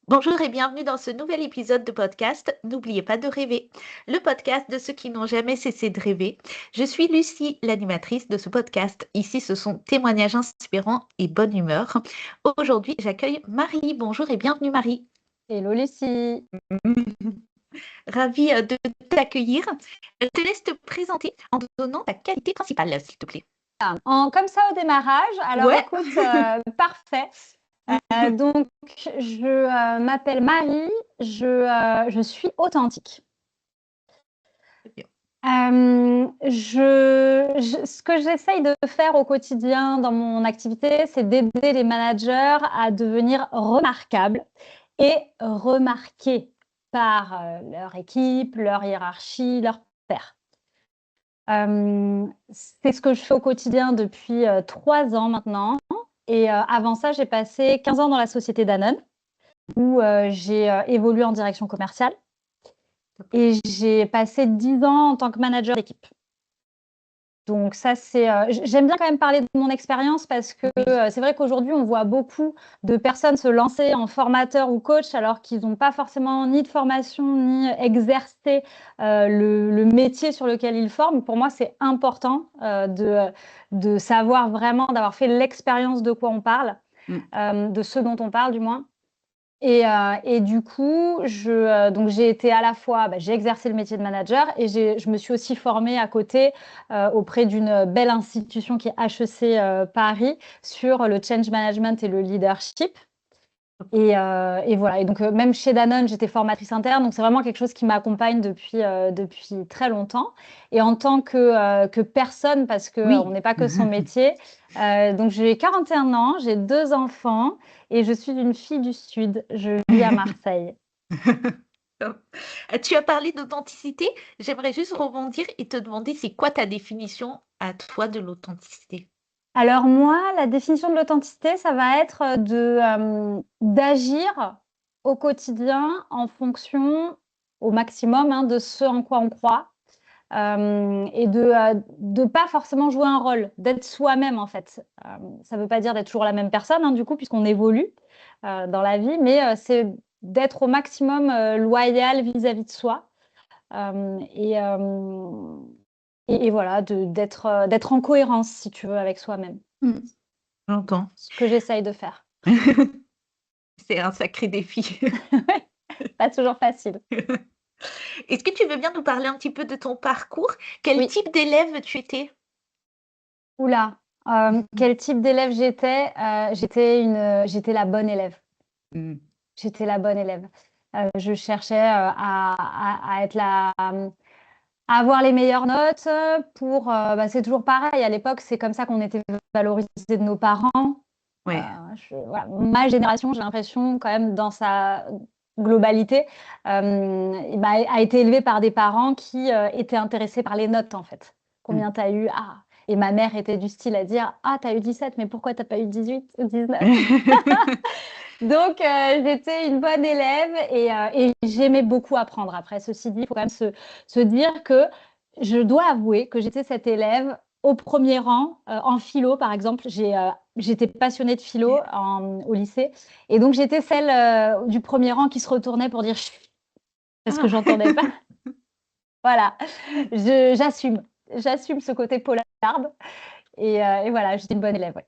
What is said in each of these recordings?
Bonjour et bienvenue dans ce nouvel épisode de podcast N'oubliez pas de rêver, le podcast de ceux qui n'ont jamais cessé de rêver. Je suis Lucie, l'animatrice de ce podcast. Ici, ce sont témoignages inspirants et bonne humeur. Aujourd'hui, j'accueille Marie. Bonjour et bienvenue Marie. Hello Lucie. Ravie de t'accueillir. Je te laisse te présenter en donnant ta qualité principale, s'il te plaît. Comme ça au démarrage, alors Ouais. écoute, parfait. Donc, je m'appelle Marie, je suis authentique. Très bien. Ce que j'essaye de faire au quotidien dans mon activité, c'est d'aider les managers à devenir remarquables et remarqués par leur équipe, leur hiérarchie, leurs pairs. C'est ce que je fais au quotidien depuis 3 ans maintenant. Et avant ça, j'ai passé 15 ans dans la société Danone, où j'ai évolué en direction commerciale. Et j'ai passé 10 ans en tant que manager d'équipe. Donc ça, j'aime bien quand même parler de mon expérience parce que c'est vrai qu'aujourd'hui, on voit beaucoup de personnes se lancer en formateur ou coach alors qu'ils n'ont pas forcément ni de formation ni exercé le métier sur lequel ils forment. Pour moi, c'est important de savoir vraiment, d'avoir fait l'expérience de quoi on parle, de ce dont on parle du moins. Et du coup, donc j'ai été à la fois, j'ai exercé le métier de manager et je me suis aussi formée à côté auprès d'une belle institution qui est HEC Paris sur le change management et le leadership. Et voilà. Et donc, même chez Danone, j'étais formatrice interne. Donc, c'est vraiment quelque chose qui m'accompagne depuis très longtemps. Et en tant que personne, parce qu'on n'est pas que son métier. Donc, j'ai 41 ans, j'ai 2 enfants et je suis une fille du Sud. Je vis à Marseille. Tu as parlé d'authenticité. J'aimerais juste rebondir et te demander, c'est quoi ta définition à toi de l'authenticité? Alors moi, la définition de l'authenticité, ça va être d'agir au quotidien en fonction au maximum de ce en quoi on croit. Et de pas forcément jouer un rôle, d'être soi-même en fait. Ça ne veut pas dire d'être toujours la même personne, du coup, puisqu'on évolue dans la vie, mais c'est d'être au maximum loyal vis-à-vis de soi. Euh, et, euh, et voilà, d'être en cohérence, si tu veux, avec soi-même. J'entends. Ce que j'essaye de faire. C'est un sacré défi. Pas toujours facile. Est-ce que tu veux bien nous parler un petit peu de ton parcours? Quel Oui. type d'élève tu étais? Oula, quel type d'élève j'étais? J'étais la bonne élève. J'étais la bonne élève. Je cherchais à être à avoir les meilleures notes pour. C'est toujours pareil. À l'époque, c'est comme ça qu'on était valorisé de nos parents. Ouais. Voilà, ma génération, j'ai l'impression quand même dans sa globalité, a été élevée par des parents qui étaient intéressés par les notes en fait. Combien tu as eu? Ah. Et ma mère était du style à dire « Ah, tu as eu 17, mais pourquoi tu n'as pas eu 18 ou 19 ?» Donc, j'étais une bonne élève et j'aimais beaucoup apprendre. Après, ceci dit, il faut quand même se dire que je dois avouer que j'étais cette élève au premier rang, en philo, par exemple. J'étais passionnée de philo au lycée. Et donc, j'étais celle du premier rang qui se retournait pour dire « Chut !» parce que je n'entendais pas. Voilà, j'assume. J'assume ce côté polarde. Et voilà, j'étais une bonne élève. Ouais.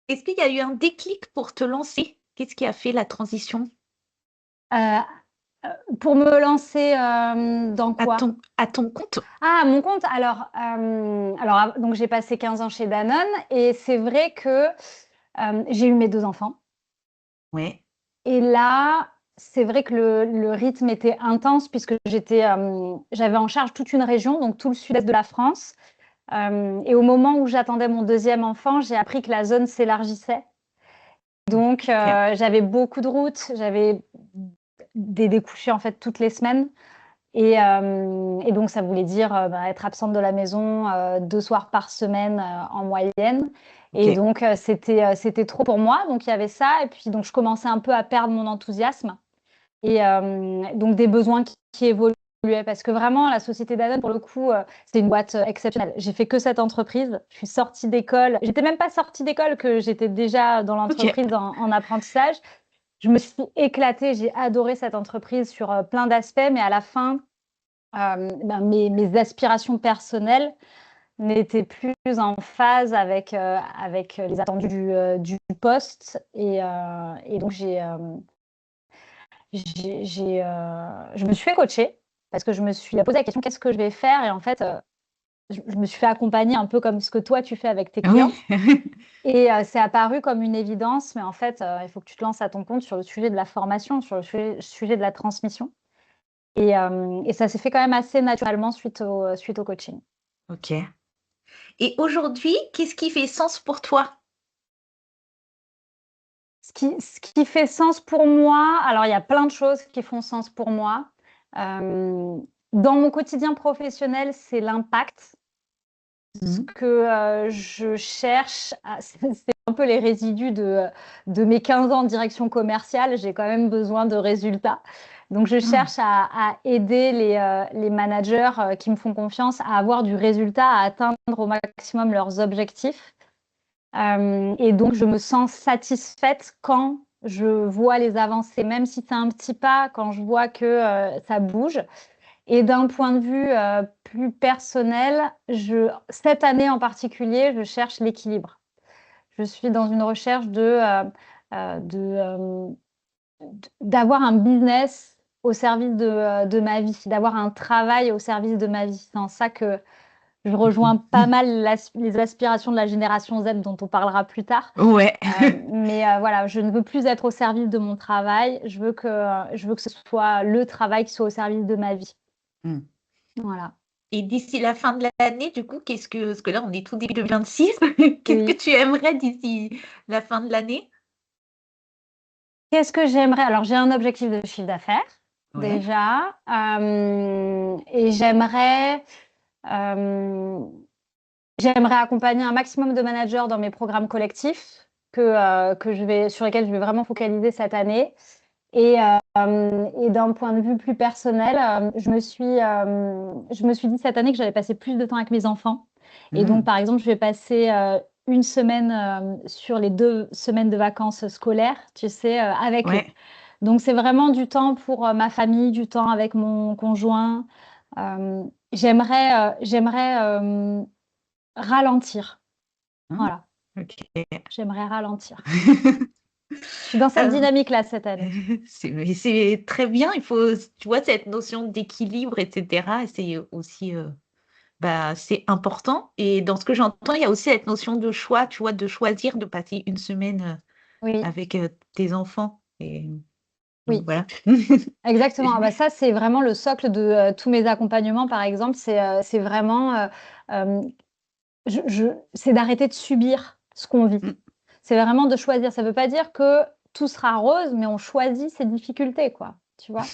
Est-ce qu'il y a eu un déclic pour te lancer? Qu'est-ce qui a fait la transition? Pour me lancer dans quoi? À ton compte? Ah, mon compte, alors donc j'ai passé 15 ans chez Danone et c'est vrai que j'ai eu mes 2 enfants. Ouais. Et là, c'est vrai que le rythme était intense puisque j'avais en charge toute une région, donc tout le sud-est de la France. Et au moment où j'attendais mon 2e enfant, j'ai appris que la zone s'élargissait. Donc, j'avais beaucoup de routes, j'avais des couchers en fait toutes les semaines. Et donc, ça voulait dire être absente de la maison 2 soirs par semaine en moyenne. Et donc, c'était trop pour moi. Donc, il y avait ça. Et puis, donc, je commençais un peu à perdre mon enthousiasme. Et donc, des besoins qui évoluaient. Parce que vraiment, la société Danone, pour le coup, c'était une boîte exceptionnelle. J'ai fait que cette entreprise. Je suis sortie d'école. J'étais même pas sortie d'école, que j'étais déjà dans l'entreprise en apprentissage. je me suis éclatée, j'ai adoré cette entreprise sur plein d'aspects, mais à la fin, mes aspirations personnelles n'étaient plus en phase avec les attendus du poste. Et donc, je me suis fait coacher parce que je me suis posé la question, qu'est-ce que je vais faire? Et en fait, je me suis fait accompagner un peu comme ce que toi, tu fais avec tes Oui. clients. Et c'est apparu comme une évidence, mais en fait, il faut que tu te lances à ton compte sur le sujet de la formation, sur le sujet de la transmission. Et ça s'est fait quand même assez naturellement suite au coaching. Ok. Et aujourd'hui, qu'est-ce qui fait sens pour toi? Ce qui fait sens pour moi, alors il y a plein de choses qui font sens pour moi. Dans mon quotidien professionnel, c'est l'impact. Ce Mhm. que je cherche, c'est un peu les résidus de mes 15 ans de direction commerciale. J'ai quand même besoin de résultats. Donc, je Ah, cherche à aider les managers qui me font confiance à avoir du résultat, à atteindre au maximum leurs objectifs. Et donc, je me sens satisfaite quand je vois les avancées, même si c'est un petit pas, quand je vois que ça bouge. Et d'un point de vue plus personnel, cette année en particulier, je cherche l'équilibre. Je suis dans une recherche d'avoir un business au service de ma vie, d'avoir un travail au service de ma vie. C'est en ça que je rejoins pas mal les aspirations de la génération Z dont on parlera plus tard. ouais. Mais voilà, je ne veux plus être au service de mon travail. Je veux que ce soit le travail qui soit au service de ma vie. Mm. Voilà. Et d'ici la fin de l'année, du coup, parce que là, on est tout début 2026, qu'est-ce que Oui. tu aimerais d'ici la fin de l'année? Qu'est-ce que j'aimerais? Alors, j'ai un objectif de chiffre d'affaires Ouais. déjà, et euh, j'aimerais accompagner un maximum de managers dans mes programmes collectifs sur lesquels je vais vraiment focaliser cette année. Et d'un point de vue plus personnel, je me suis dit cette année que j'allais passer plus de temps avec mes enfants. Et donc, Mm. par exemple, je vais passer une semaine sur les 2 semaines de vacances scolaires, tu sais, avec eux. Ouais. Donc, c'est vraiment du temps pour ma famille, du temps avec mon conjoint. Euh, j'aimerais ralentir. Mm. Voilà, Ok. j'aimerais ralentir. Je suis dans cette Euh, dynamique-là cette année. c'est très bien. Il faut, tu vois, cette notion d'équilibre, etc. C'est aussi, bah, c'est important. Et dans ce que j'entends, il y a aussi cette notion de choix, tu vois, de choisir de passer une semaine Oui, avec tes enfants. Et donc oui. voilà. Exactement. Ah bah ça, c'est vraiment le socle de tous mes accompagnements, par exemple. C'est vraiment, euh, c'est d'arrêter de subir ce qu'on vit. Mm. C'est vraiment de choisir. Ça ne veut pas dire que tout sera rose, mais on choisit ses difficultés, quoi. Tu vois?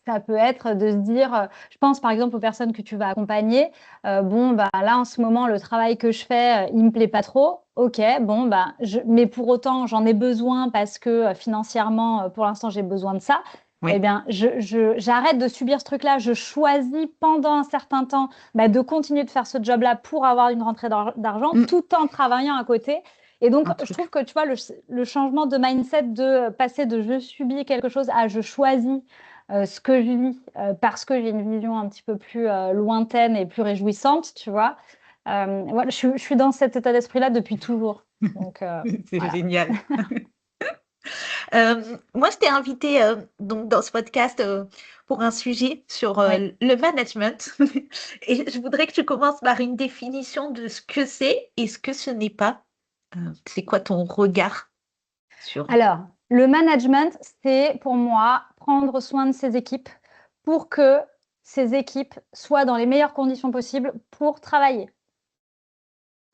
Ça peut être de se dire, je pense par exemple aux personnes que tu vas accompagner, bon, bah, là en ce moment le travail que je fais, il me plaît pas trop. OK, bon, bah, mais pour autant j'en ai besoin parce que, financièrement, pour l'instant j'ai besoin de ça. Eh Oui. bien, j'arrête de subir ce truc-là. Je choisis pendant un certain temps, bah, de continuer de faire ce job-là pour avoir une rentrée d'argent, Mm. tout en travaillant à côté. Et donc, Un je trouve truc. que tu vois, le changement de mindset de passer de je subis quelque chose à je choisis ce que je vis parce que j'ai une vision un petit peu plus lointaine et plus réjouissante, tu vois. Voilà, je suis dans cet état d'esprit-là depuis toujours. Donc, C'est voilà. génial. Moi, je t'ai invité donc dans ce podcast pour un sujet sur Oui. le management. Et je voudrais que tu commences par une définition de ce que c'est et ce que ce n'est pas. C'est quoi ton regard sur... Alors, le management, c'est pour moi prendre soin de ses équipes pour que ces équipes soient dans les meilleures conditions possibles pour travailler.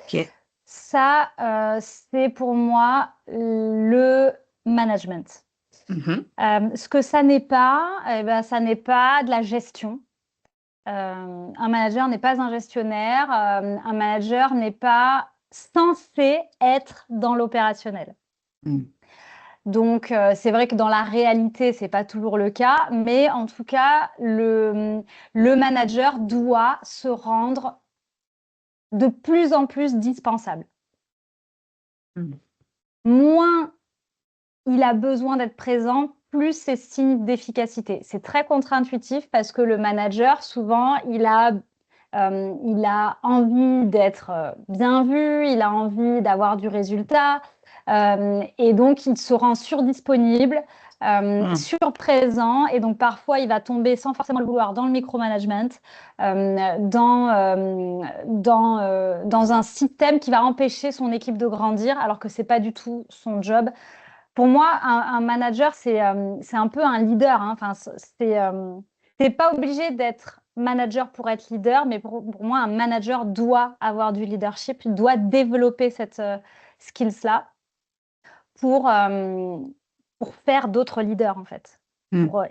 Ok. Ça, c'est pour moi le management. Mhm. Ce que ça n'est pas, eh ben, ça n'est pas de la gestion. Un manager n'est pas un gestionnaire. Un manager n'est pas censé être dans l'opérationnel. Mm. Donc, c'est vrai que dans la réalité, c'est pas toujours le cas, mais en tout cas, le manager doit se rendre de plus en plus dispensable. Mm. Moins il a besoin d'être présent, plus c'est signe d'efficacité. C'est très contre-intuitif parce que le manager, souvent, il a envie d'être bien vu, il a envie d'avoir du résultat, et donc il se rend surdisponible, surprésent, et donc parfois il va tomber sans forcément le vouloir dans le micromanagement, dans un système qui va empêcher son équipe de grandir, alors que c'est pas du tout son job. Pour moi, un manager, c'est un peu un leader, hein. Enfin, t'es pas obligé d'être manager pour être leader, mais pour moi, un manager doit avoir du leadership, doit développer cette skills-là pour, euh, pour faire d'autres leaders, en fait.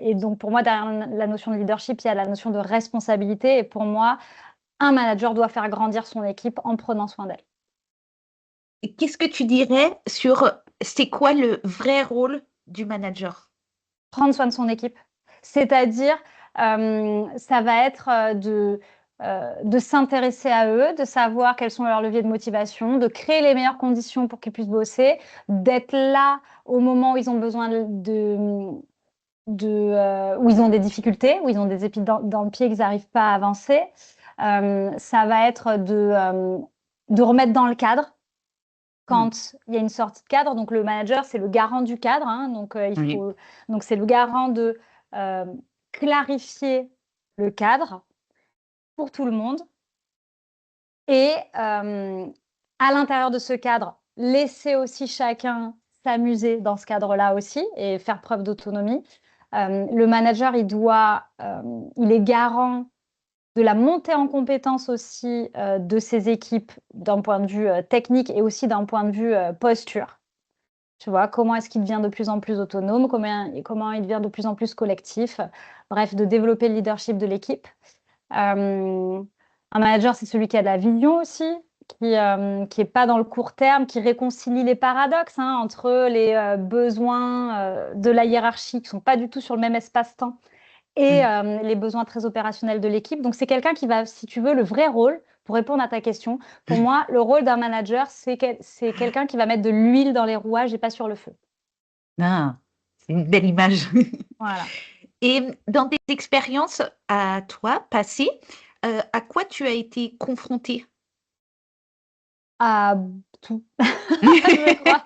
Et donc, pour moi, derrière la notion de leadership, il y a la notion de responsabilité. Et pour moi, un manager doit faire grandir son équipe en prenant soin d'elle. Et qu'est-ce que tu dirais sur c'est quoi le vrai rôle du manager? Prendre soin de son équipe. C'est-à-dire, ça va être de s'intéresser à eux, de savoir quels sont leurs leviers de motivation, de créer les meilleures conditions pour qu'ils puissent bosser, d'être là au moment où ils ont besoin où ils ont des difficultés, où ils ont des épines dans le pied, qu'ils n'arrivent pas à avancer. Ça va être de remettre dans le cadre quand il y a une sortie de cadre. Donc, le manager, c'est le garant du cadre, hein. Donc, donc, c'est le garant de clarifier le cadre pour tout le monde. Et à l'intérieur de ce cadre, laisser aussi chacun s'amuser dans ce cadre-là aussi et faire preuve d'autonomie. Le manager, il est garant de la montée en compétence aussi de ses équipes d'un point de vue technique et aussi d'un point de vue posture. Tu vois, comment est-ce qu'il devient de plus en plus autonome, comment il devient de plus en plus collectif. Bref, de développer le leadership de l'équipe. Un manager, c'est celui qui a de la vision aussi, qui est pas dans le court terme, qui réconcilie les paradoxes, hein, entre les besoins de la hiérarchie qui sont pas du tout sur le même espace-temps et les besoins très opérationnels de l'équipe. Donc, c'est quelqu'un qui va, si tu veux, le vrai rôle, pour répondre à ta question, pour moi, le rôle d'un manager, c'est quelqu'un qui va mettre de l'huile dans les rouages et pas sur le feu. Ah, c'est une belle image. Voilà. Et dans tes expériences à toi passées, à quoi tu as été confrontée? À tout, je crois.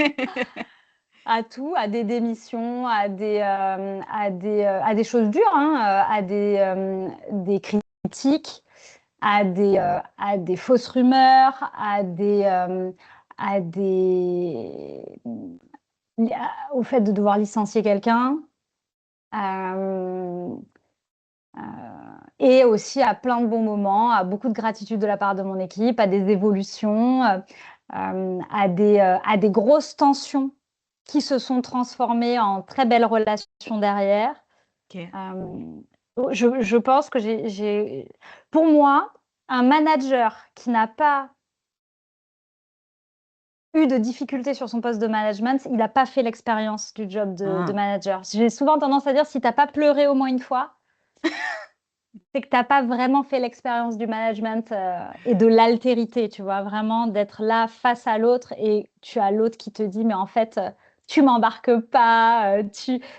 À tout, à des démissions, à des choses dures, hein, à des critiques, à des fausses rumeurs, au fait de devoir licencier quelqu'un, et aussi à plein de bons moments, à beaucoup de gratitude de la part de mon équipe, à des évolutions, à des grosses tensions qui se sont transformées en très belles relations derrière. Ok. Je pense que pour moi, un manager qui n'a pas eu de difficultés sur son poste de management, il n'a pas fait l'expérience du job de manager. J'ai souvent tendance à dire, si tu n'as pas pleuré au moins une fois, c'est que tu n'as pas vraiment fait l'expérience du management et de l'altérité, tu vois, vraiment d'être là face à l'autre et tu as l'autre qui te dit, mais en fait, tu m'embarques pas,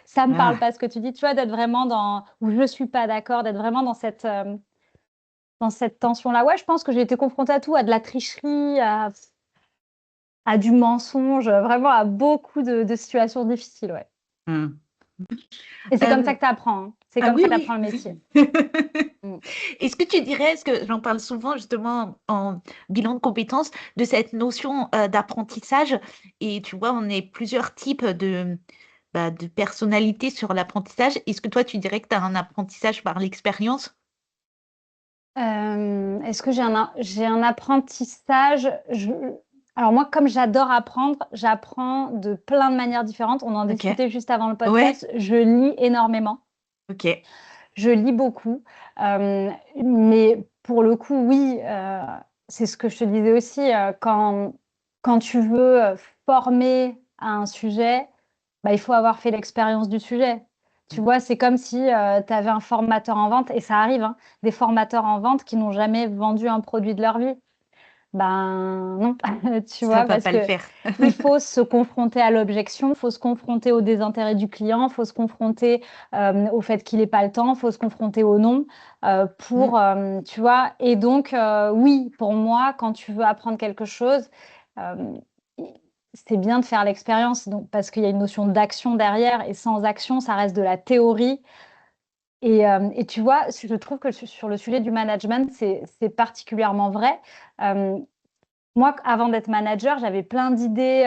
ça me parle pas ce que tu dis, tu vois, d'être vraiment où je suis pas d'accord, d'être vraiment dans cette tension-là. Ouais, je pense que j'ai été confrontée à tout, à de la tricherie, à du mensonge, vraiment à beaucoup de situations difficiles, ouais. Et c'est comme ça que tu apprends, hein. C'est comme oui, ça que tu oui. apprends le métier. Est-ce que tu dirais, est-ce que j'en parle souvent justement en bilan de compétences, de cette notion d'apprentissage, et tu vois, on est plusieurs types de personnalités sur l'apprentissage. Est-ce que toi, tu dirais que tu as un apprentissage par l'expérience? Est-ce que j'ai un apprentissage? Alors moi, comme j'adore apprendre, j'apprends de plein de manières différentes. On en Ok. discutait juste avant le Ouais. podcast. Je lis énormément. Ok. Je lis beaucoup. Mais pour le coup, oui, c'est ce que je te disais aussi. Quand tu veux former à un sujet, bah, il faut avoir fait l'expérience du sujet. Tu vois, c'est comme si tu avais un formateur en vente, et ça arrive, hein, des formateurs en vente qui n'ont jamais vendu un produit de leur vie. Ben non, tu Ça vois, va parce pas le que faire. il faut se confronter à l'objection, il faut se confronter au désintérêt du client, il faut se confronter au fait qu'il n'ait pas le temps, il faut se confronter au non Mm. tu vois. Et donc, oui, pour moi, quand tu veux apprendre quelque chose, euh, c'est bien de faire l'expérience, donc, parce qu'il y a une notion d'action derrière, et sans action, ça reste de la théorie. Et tu vois, je trouve que sur le sujet du management, c'est particulièrement vrai. Euh, Moi, avant d'être manager, j'avais plein d'idées.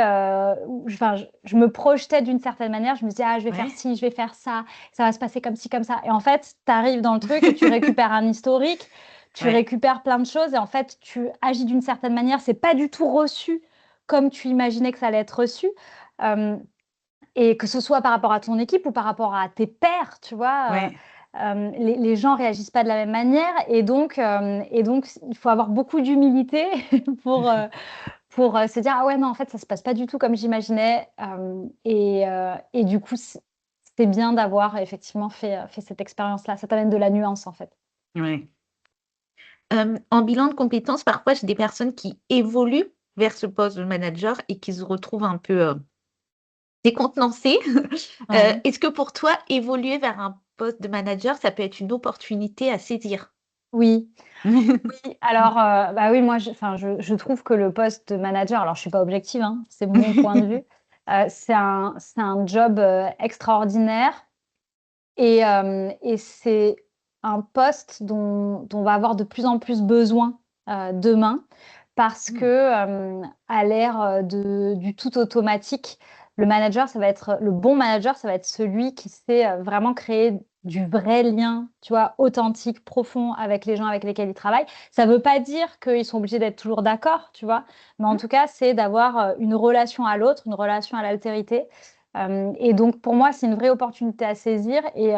Enfin, je me projetais d'une certaine manière. Je me disais, ah, je vais faire Ouais. ci, je vais faire ça va se passer comme ci, comme ça. Et en fait, tu arrives dans le truc et tu récupères un historique, tu Ouais. récupères plein de choses. Et en fait, tu agis d'une certaine manière. C'est pas du tout reçu comme tu imaginais que ça allait être reçu. Euh, et que ce soit par rapport à ton équipe ou par rapport à tes pairs, tu vois, Ouais. les gens réagissent pas de la même manière. Et donc, il faut avoir beaucoup d'humilité pour se dire: «Ah ouais, non, en fait, ça se passe pas du tout comme j'imaginais», et du coup, c'est bien d'avoir effectivement fait cette expérience-là. Ça t'amène de la nuance, en fait. Ouais. En bilan de compétences, parfois, j'ai des personnes qui évoluent vers ce poste de manager et qui se retrouvent un peu, décontenancées. Ouais. Est-ce que pour toi, évoluer vers un poste de manager, ça peut être une opportunité à saisir? Oui, oui, alors, bah, oui, moi, enfin, je trouve que le poste de manager, alors je suis pas objective, hein, c'est mon point de vue, c'est un job, extraordinaire, et c'est un poste dont on va avoir de plus en plus besoin, demain, parce Mmh. que, à l'ère, du tout automatique, le bon manager, ça va être celui qui sait, vraiment créer du vrai lien, tu vois, authentique, profond avec les gens avec lesquels il travaille. Ça veut pas dire qu'ils sont obligés d'être toujours d'accord, tu vois? Mais en Mmh. tout cas, c'est d'avoir, une relation à l'autre, une relation à l'altérité. Et donc pour moi, c'est une vraie opportunité à saisir, et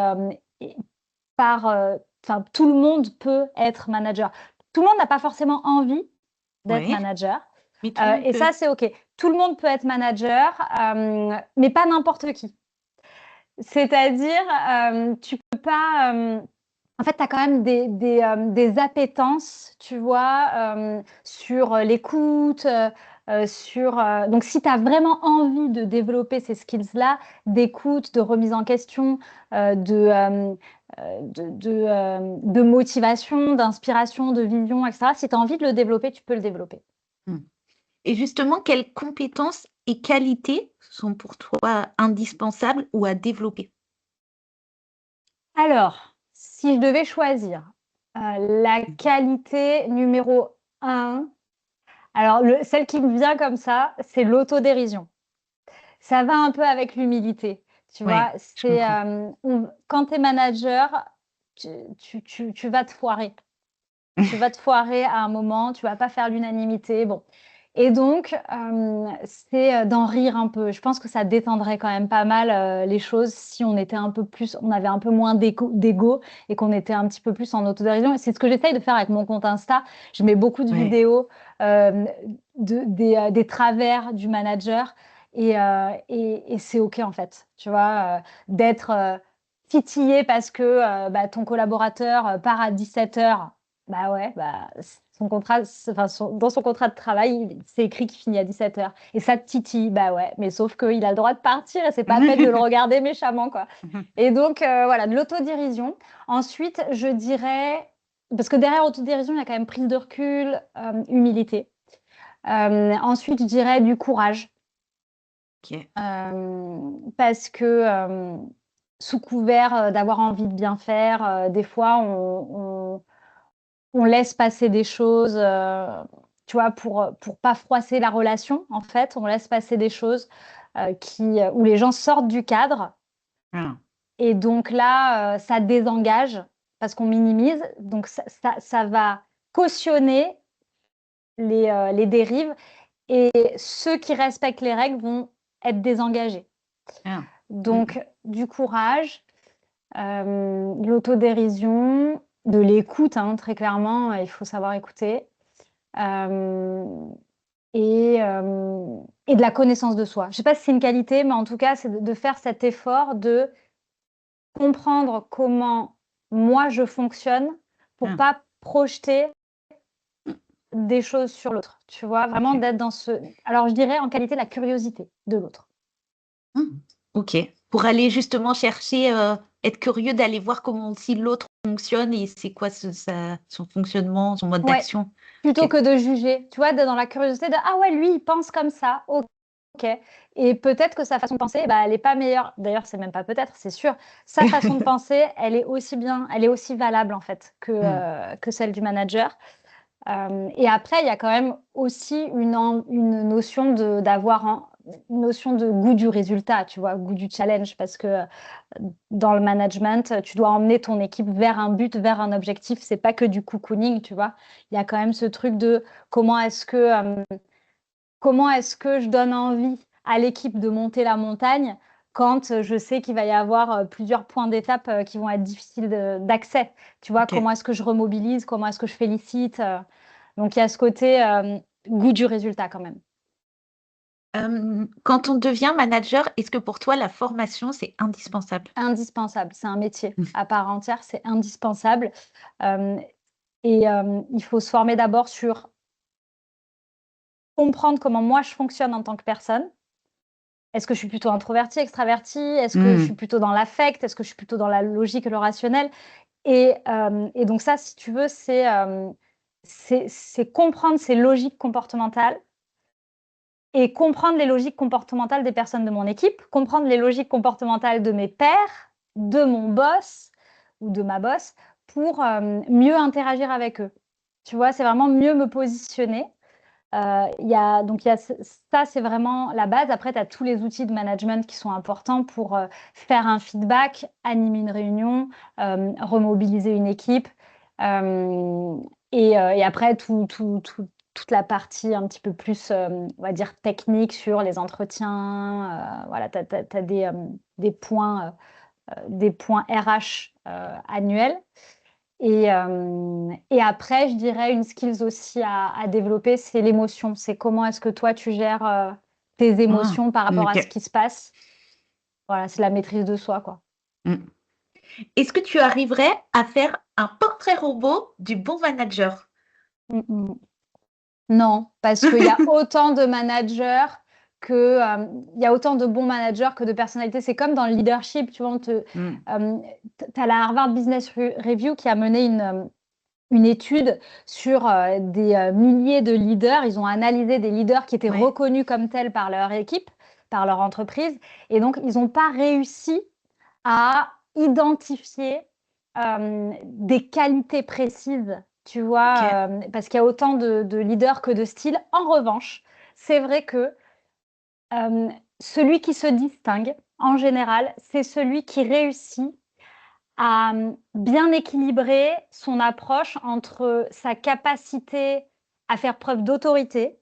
enfin, tout le monde peut être manager. Tout le monde n'a pas forcément envie d'être Ouais, manager, mais tout le monde et peut. ça, c'est OK. Tout le monde peut être manager, mais pas n'importe qui. C'est-à-dire, tu peux pas, en fait, tu as quand même des appétences, tu vois, sur l'écoute, donc si tu as vraiment envie de développer ces skills-là, d'écoute, de remise en question, de motivation, d'inspiration, de vision, et cetera, si tu as envie de le développer, tu peux le développer. Mmh. Et justement, quelles compétences et qualités sont pour toi indispensables ou à développer? Alors, si je devais choisir, la Mmh. qualité numéro un, alors celle qui me vient comme ça, c'est l'autodérision. Ça va un peu avec l'humilité, tu Ouais, vois? je comprends. Quand tu es manager, tu vas te foirer. Tu vas te foirer à un moment, tu vas pas faire l'unanimité, bon. Et donc, c'est, d'en rire un peu. Je pense que ça détendrait quand même pas mal, les choses si on avait un peu moins d'ego et qu'on était un petit peu plus en autodérision, et c'est ce que j'essaye de faire avec mon compte Insta. Je mets beaucoup de Ouais. vidéos, des travers du manager, et c'est OK, en fait, tu vois? D'être, titillé parce que, bah, ton collaborateur, part à 17h. Bah, ouais, bah, son contrat, enfin, dans son contrat de travail, c'est écrit qu'il finit à 17h, et ça te titille. Bah, ouais, mais sauf qu'il a le droit de partir et c'est pas la peine de le regarder méchamment, quoi. Et donc, voilà, de l'autodérision. Ensuite, je dirais, parce que derrière autodérision, il y a quand même prise de recul, humilité. Ensuite, je dirais du courage, OK. parce que, sous couvert, d'avoir envie de bien faire, des fois on laisse passer des choses, tu vois, pour pas froisser la relation, en fait. On laisse passer des choses, où les gens sortent du cadre, Ah. et donc là, ça désengage parce qu'on minimise. Donc ça va cautionner les dérives, et ceux qui respectent les règles vont être désengagés. Ah. Mmh mh. Donc du courage, de l'autodérision, de l'écoute, hein, très clairement, il faut savoir écouter. Hem et de la connaissance de soi. Je ne sais pas si c'est une qualité, mais en tout cas, c'est de faire cet effort de comprendre comment moi je fonctionne, pour Ah. pas projeter des choses sur l'autre, tu vois? Vraiment OK. d'être dans alors je dirais en qualité la curiosité de l'autre. Mmh. OK. Pour aller justement chercher, être curieux d'aller voir comment aussi l'autre fonctionne et c'est quoi son fonctionnement, son mode Ouais, d'action. plutôt OK. que de juger, tu vois? D'être dans la curiosité de: «Ah ouais, lui, il pense comme ça, OK» et peut-être que sa façon de penser, bah, elle est pas meilleure. D'ailleurs, c'est même pas peut-être, c'est sûr. Sa façon de penser, elle est aussi valable en fait Mmh. que celle du manager. Et après, il y a quand même aussi une notion une notion de goût du résultat, tu vois? Goût du challenge parce que, dans le management, tu dois emmener ton équipe vers un but, vers un objectif. C'est pas que du cocooning, tu vois? Il y a quand même ce truc de comment est-ce que, comment est-ce que je donne envie à l'équipe de monter la montagne quand, je sais qu'il va y avoir, plusieurs points d'étape, qui vont être difficiles d'accès? Tu vois? OK. Comment est-ce que je remobilise? Comment est-ce que je félicite? Donc il y a ce côté, goût du résultat quand même. Quand on devient manager, est-ce que pour toi la formation, c'est indispensable? Indispensable, c'est un métier Mmh. à part entière, c'est indispensable. Hem et il faut se former d'abord sur comprendre comment moi je fonctionne en tant que personne. Est-ce que je suis plutôt introvertie, extravertie? Est-ce que je Mmh. suis plutôt dans l'affect? Est-ce que je suis plutôt dans la logique et le rationnel? Et donc ça, si tu veux, c'est comprendre ces logiques comportementales et comprendre les logiques comportementales des personnes de mon équipe, comprendre les logiques comportementales de mes pairs, de mon boss ou de ma boss pour, mieux interagir avec eux. Tu vois? C'est vraiment mieux me positionner. Il y a ça, c'est vraiment la base. Après, tu as tous les outils de management qui sont importants pour, faire un feedback, animer une réunion, remobiliser une équipe, hem et après toute la partie un petit peu plus, on va dire technique sur les entretiens, voilà, tu as des points RH, annuels. Et après, je dirais une skills aussi à développer, c'est l'émotion. C'est comment est-ce que toi tu gères, tes Ah! émotions par rapport à ce OK. qui se passe. Voilà, c'est la maîtrise de soi, quoi. Mmh. Est-ce que tu arriverais à faire un portrait robot du bon manager? Mmh mh. Non, parce qu'il y a autant de managers il y a autant de bons managers que de personnalités. C'est comme dans le leadership, tu vois? Mmh. Tu as la Harvard Business Review qui a mené une étude sur, des, milliers de leaders. Ils ont analysé des leaders qui étaient Ouais. reconnus comme tels par leur équipe, par leur entreprise et donc ils ont pas réussi à identifier, des qualités précises, tu vois? OK. Parce qu'il y a autant de leaders que de styles. En revanche, c'est vrai que, celui qui se distingue, en général, c'est celui qui réussit à, bien équilibrer son approche entre sa capacité à faire preuve d'autorité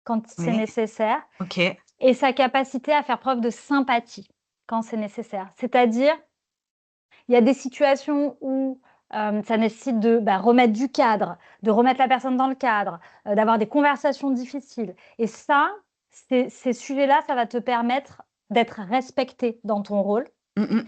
quand c'est Ouais. nécessaire OK. et sa capacité à faire preuve de sympathie quand c'est nécessaire. C'est-à-dire, il y a des situations où, ça nécessite de, bah, remettre du cadre, de remettre la personne dans le cadre, d'avoir des conversations difficiles et ça, ces sujets-là, ça va te permettre d'être respecté dans ton rôle. Mmh mh.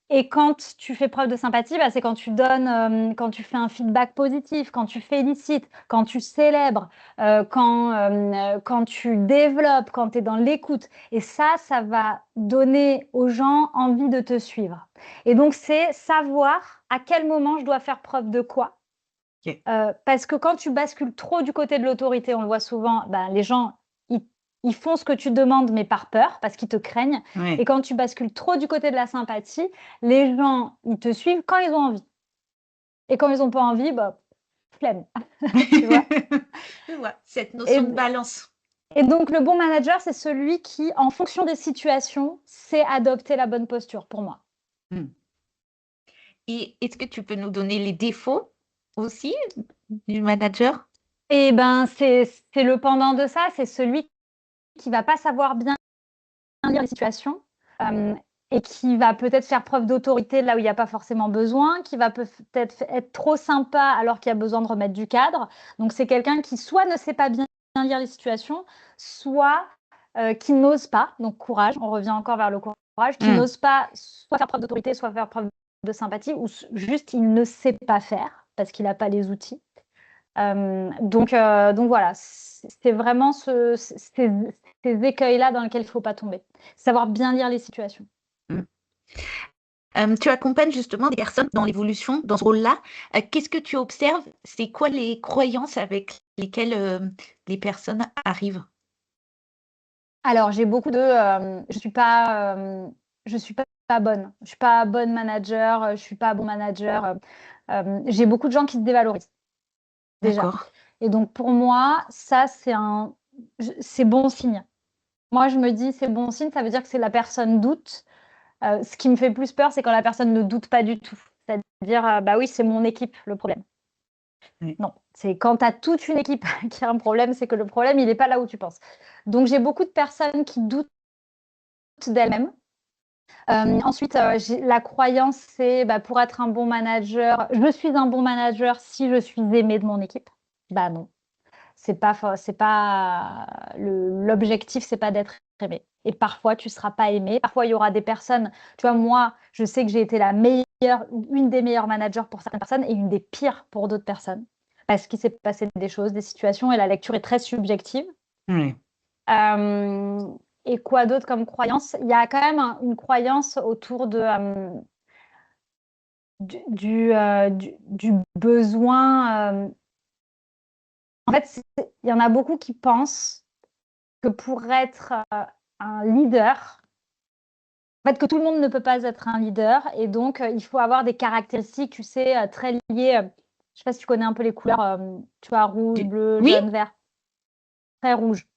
Et quand tu fais preuve de sympathie, bah, c'est quand tu donnes, quand tu fais un feedback positif, quand tu félicites, quand tu célèbres, quand tu développes, quand tu es dans l'écoute et ça va donner aux gens envie de te suivre et donc c'est savoir à quel moment je dois faire preuve de quoi, OK. parce que quand tu bascules trop du côté de l'autorité, on le voit souvent, ben, les gens, ils ils font ce que tu demandes, mais par peur, parce qu'ils te craignent et Ouais. quand tu bascules trop du côté de la sympathie, les gens, ils te suivent quand ils ont envie et quand ils ont pas envie, bah, flemme, tu vois? Je vois, cette Et notion de balance. et donc le bon manager, c'est celui qui, en fonction des situations, sait adopter la bonne posture pour moi. Mmh. Et est-ce que tu peux nous donner les défauts aussi du manager? Et ben, c'est le pendant de ça, c'est celui qui va pas savoir bien lire les situations, hem et qui va peut-être faire preuve d'autorité là où il y a pas forcément besoin, qui va peut-être être trop sympa alors qu'il y a besoin de remettre du cadre. Donc c'est quelqu'un qui soit ne sait pas bien lire les situations, soit, qui n'ose pas, donc courage, on revient encore vers le courage, qui Mmh. n'ose pas soit faire preuve d'autorité, soit faire preuve de sympathie ou juste il ne sait pas faire parce qu'il a pas les outils. Donc voilà, c'est vraiment ces écueils-là dans lesquels il ne faut pas tomber. Savoir bien lire les situations. Mm. Tu accompagnes justement des personnes dans l'évolution, dans ce rôle-là. Qu'est-ce que tu observes? C'est quoi les croyances avec lesquelles les personnes arrivent? Alors, j'ai beaucoup de je suis pas bonne. Je suis pas bonne manager, je suis pas bon manager. J'ai beaucoup de gens qui se dévalorisent déjà. D'accord. Et donc pour moi, ça c'est bon signe. Moi, je me dis c'est bon signe, ça veut dire que c'est la personne doute. Ce qui me fait plus peur, c'est quand la personne ne doute pas du tout. C'est-à-dire, bah oui, c'est mon équipe le problème. Oui. Non, c'est quand tu as toute une équipe qui a un problème, c'est que le problème, il n'est pas là où tu penses. Donc j'ai beaucoup de personnes qui doutent d'elles-mêmes. Ensuite, la croyance, c'est pour être un bon manager, je suis un bon manager si je suis aimée de mon équipe. Bah non, l'objectif, c'est pas d'être aimé. Et parfois, tu seras pas aimé. Parfois, il y aura des personnes. Tu vois, moi, je sais que j'ai été la meilleure, une des meilleures managers pour certaines personnes et une des pires pour d'autres personnes. Parce qu'il s'est passé des choses, des situations, et la lecture est très subjective. Oui. Et quoi d'autre comme croyance? Il y a quand même une croyance autour du besoin. En fait, il y en a beaucoup qui pensent que pour être un leader, en fait, que tout le monde ne peut pas être un leader. Et donc, il faut avoir des caractéristiques, tu sais, très liées. Je ne sais pas si tu connais un peu les couleurs, tu vois, rouge, bleu, Oui? jaune, vert. Très rouge.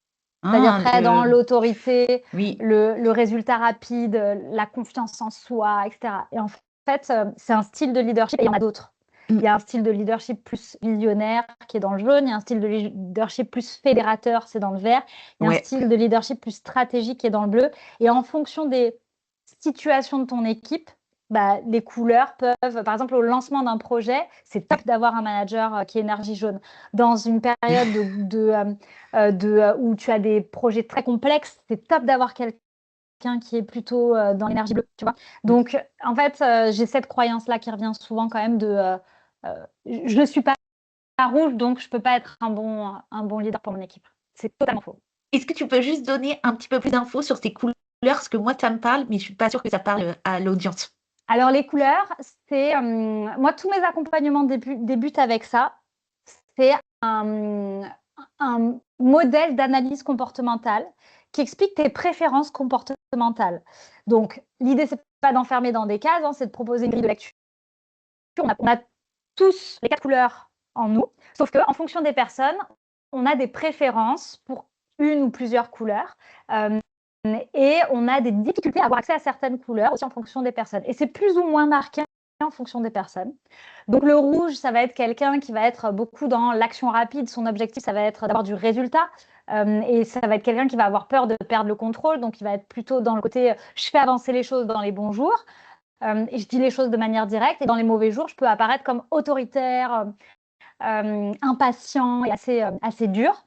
C'est-à-dire Ah, très dans l'autorité, oui. le résultat rapide, la confiance en soi, etc. Et en fait, c'est un style de leadership et il y en a d'autres. Mm. Il y a un style de leadership plus visionnaire qui est dans le jaune, il y a un style de leadership plus fédérateur, c'est dans le vert, il y a un Ouais. style de leadership plus stratégique qui est dans le bleu. Et en fonction des situations de ton équipe, les couleurs peuvent, par exemple, au lancement d'un projet, c'est top d'avoir un manager qui est énergie jaune. Dans une période où tu as des projets très complexes, c'est top d'avoir quelqu'un qui est plutôt dans l'énergie bleue, tu vois. Donc, en fait, j'ai cette croyance-là qui revient souvent quand même je ne suis pas rouge, donc je ne peux pas être un bon leader pour mon équipe. C'est totalement faux. Est-ce que tu peux juste donner un petit peu plus d'infos sur ces couleurs? Parce que moi, ça me parle, mais je suis pas sûre que ça parle à l'audience. Alors, les couleurs, c'est... moi, tous mes accompagnements débutent avec ça. C'est un modèle d'analyse comportementale qui explique tes préférences comportementales. Donc, l'idée, c'est pas d'enfermer dans des cases, c'est de proposer une grille de lecture. On a tous les 4 couleurs en nous, sauf qu'en fonction des personnes, on a des préférences pour une ou plusieurs couleurs. Et on a des difficultés à avoir accès à certaines couleurs aussi en fonction des personnes. Et c'est plus ou moins marqué en fonction des personnes. Donc le rouge, ça va être quelqu'un qui va être beaucoup dans l'action rapide. Son objectif, ça va être d'avoir du résultat. Et ça va être quelqu'un qui va avoir peur de perdre le contrôle. Donc il va être plutôt dans le côté je fais avancer les choses dans les bons jours. Et je dis les choses de manière directe. Et dans les mauvais jours, je peux apparaître comme autoritaire, impatient et assez dur.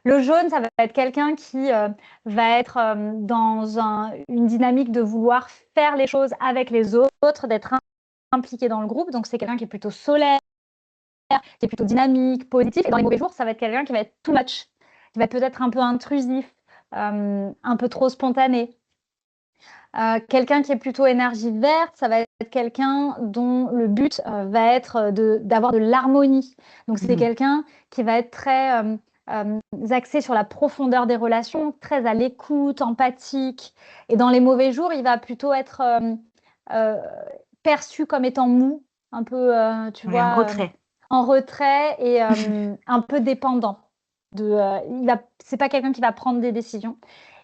Le jaune, ça va être quelqu'un qui va être dans une dynamique de vouloir faire les choses avec les autres, d'être impliqué dans le groupe. Donc, c'est quelqu'un qui est plutôt solaire, qui est plutôt dynamique, positif. Et dans les mauvais jours, ça va être quelqu'un qui va être too much, qui va être peut-être un peu intrusif, un peu trop spontané. Quelqu'un qui est plutôt énergie verte, ça va être quelqu'un dont le but va être d'avoir de l'harmonie. Donc, c'est quelqu'un qui va être très axé sur la profondeur des relations, très à l'écoute, empathique. Et dans les mauvais jours, il va plutôt être perçu comme étant mou, un peu, tu Oui, en vois, retrait. en retrait et un peu dépendant. C'est pas quelqu'un qui va prendre des décisions.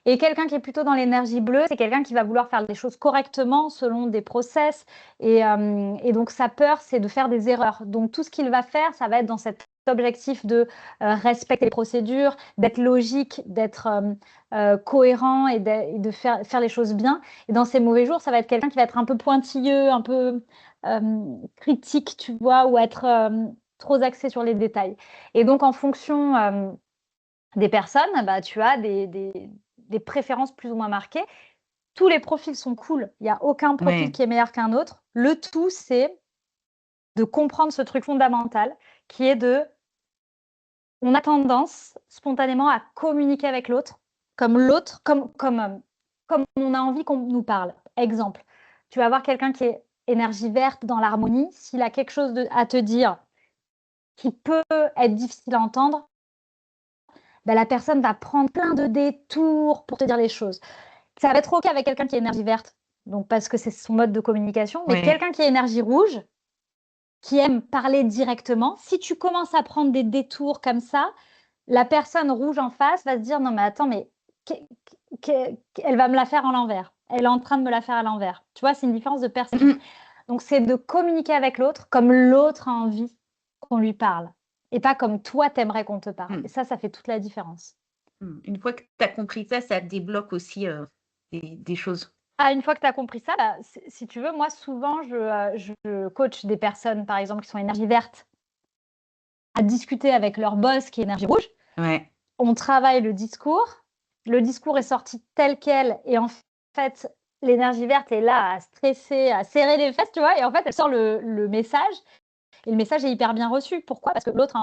Et quelqu'un qui est plutôt dans l'énergie bleue, c'est quelqu'un qui va vouloir faire les choses correctement selon des process. Et donc, sa peur, c'est de faire des erreurs. Donc, tout ce qu'il va faire, ça va être dans cet objectif de respecter les procédures, d'être logique, d'être cohérent et de faire les choses bien. Et dans ces mauvais jours, ça va être quelqu'un qui va être un peu pointilleux, un peu critique, tu vois, ou être trop axé sur les détails. Et donc, en fonction des personnes, tu as des préférences plus ou moins marquées. Tous les profils sont cool. Il n'y a aucun profil qui est meilleur qu'un autre. Le tout, c'est de comprendre ce truc fondamental qui est de on a tendance spontanément à communiquer avec l'autre, comme on a envie qu'on nous parle. Exemple, tu vas voir quelqu'un qui est énergie verte dans l'harmonie, s'il a quelque chose à te dire qui peut être difficile à entendre, la personne va prendre plein de détours pour te dire les choses. Ça va être OK avec quelqu'un qui est énergie verte, donc parce que c'est son mode de communication, mais quelqu'un qui est énergie rouge, qui aime parler directement, si tu commences à prendre des détours comme ça, la personne rouge en face va se dire: «Non mais attends, mais elle va me la faire à l'envers. Elle est en train de me la faire à l'envers». Tu vois? C'est une différence de perception. Donc c'est de communiquer avec l'autre comme l'autre a envie qu'on lui parle et pas comme toi t'aimerais qu'on te parle. Et ça fait toute la différence. Une fois que tu as compris ça, ça débloque aussi, des choses. Ah, une fois que tu as compris ça, si tu veux, moi souvent je coach des personnes, par exemple, qui sont énergie verte, à discuter avec leur boss qui est énergie rouge. Ouais. On travaille le discours est sorti tel quel et en fait, l'énergie verte est là à stresser, à serrer les fesses, tu vois? Et en fait, elle sort le message et le message est hyper bien reçu. Pourquoi? Parce que l'autre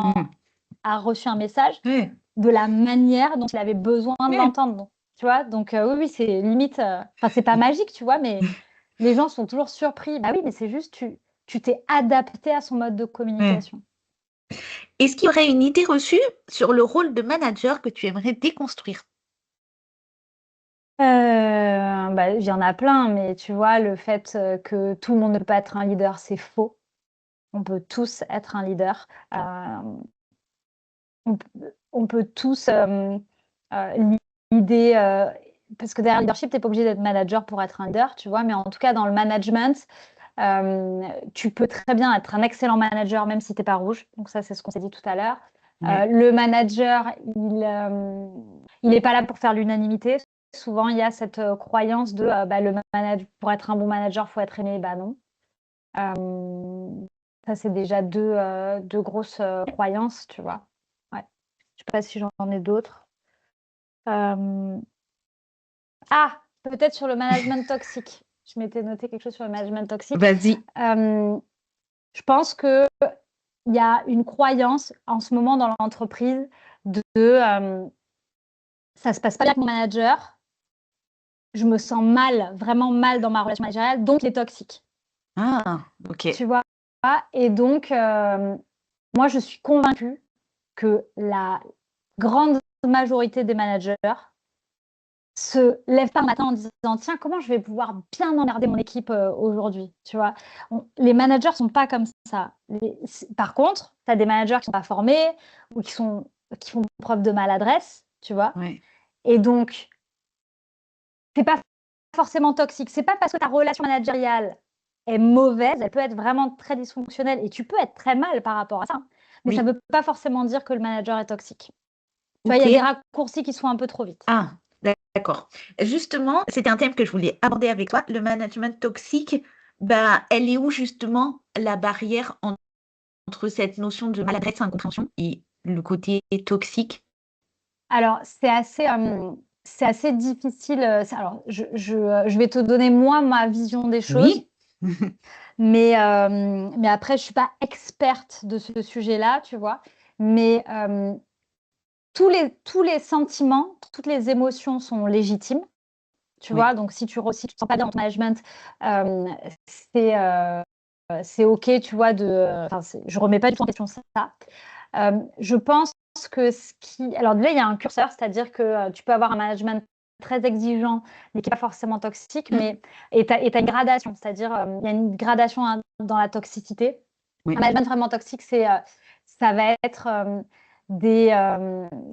a reçu un message de la manière dont il avait besoin de l'entendre, donc tu vois? Donc oui, c'est limite, enfin, c'est pas magique, tu vois? Mais les gens sont toujours surpris. Bah oui, mais c'est juste tu t'es adapté à son mode de communication. Est-ce qu'il y aurait une idée reçue sur le rôle de manager que tu aimerais déconstruire? Il y en a plein, mais tu vois, le fait, que tout le monde ne peut pas être un leader, c'est faux. On peut tous être un leader. On peut tous, l'idée, parce que derrière le leadership, tu es pas obligé d'être manager pour être un leader, tu vois? Mais en tout cas, dans le management, tu peux très bien être un excellent manager même si tu es pas rouge. Donc ça, c'est ce qu'on s'est dit tout à l'heure. Le manager, il est pas là pour faire l'unanimité. Souvent, il y a cette, croyance de, pour être un bon manager, faut être aimé. Bah non. Ça, c'est déjà deux grosses, croyances, tu vois? Ouais. Je sais pas si j'en ai d'autres. Peut-être sur le management toxique. Je m'étais noté quelque chose sur le management toxique. Vas-y. Je pense qu'il y a une croyance en ce moment dans l'entreprise ça se passe pas bien avec mon manager, je me sens mal, vraiment mal dans ma relation managériale, donc il est toxique. Ah, OK. Tu vois? Et donc, moi, je suis convaincue que la grande majorité des managers se lèvent pas un matin en disant: «Tiens, comment je vais pouvoir bien emmerder mon équipe, aujourd'hui?» Tu vois? Les managers sont pas comme ça. Par contre, tu as des managers qui sont pas formés ou qui font preuve de maladresse, tu vois? Ouais. Et donc, c'est pas forcément toxique. C'est pas parce que ta relation managériale est mauvaise, elle peut être vraiment très dysfonctionnelle et tu peux être très mal par rapport à ça, mais ça veut pas forcément dire que le manager est toxique. Tu vois, il y a des raccourcis qui se font un peu trop vite. Ah, d'accord. Justement, c'était un thème que je voulais aborder avec toi. Le management toxique, elle est où justement la barrière entre cette notion de maladresse, incompréhension et le côté toxique? Alors, c'est assez difficile, alors je vais te donner moi ma vision des choses. Oui. Mais après je suis pas experte de ce sujet-là, tu vois? Mais tous les sentiments, toutes les émotions sont légitimes, tu vois? Donc si tu te sens pas bien dans ton management, hem, c'est, c'est OK, tu vois, je remets pas du tout en question ça. Je pense que alors déjà, il y a un curseur, c'est-à-dire que, tu peux avoir un management très exigeant, mais qui est pas forcément toxique, mais tu as une gradation, c'est-à-dire, il y a une gradation dans la toxicité. Un management vraiment toxique, ça va être,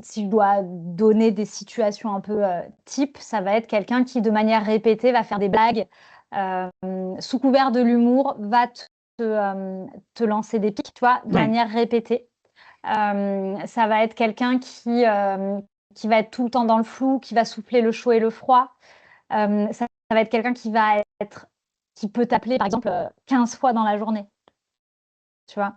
si je dois donner des situations un peu, type, ça va être quelqu'un qui, de manière répétée, va faire des blagues, sous couvert de l'humour, va te lancer des pics, tu vois, de manière répétée. Ça va être quelqu'un qui va être tout le temps dans le flou, qui va souffler le chaud et le froid. Ça va être quelqu'un qui peut t'appeler, par exemple, 15 fois dans la journée, tu vois?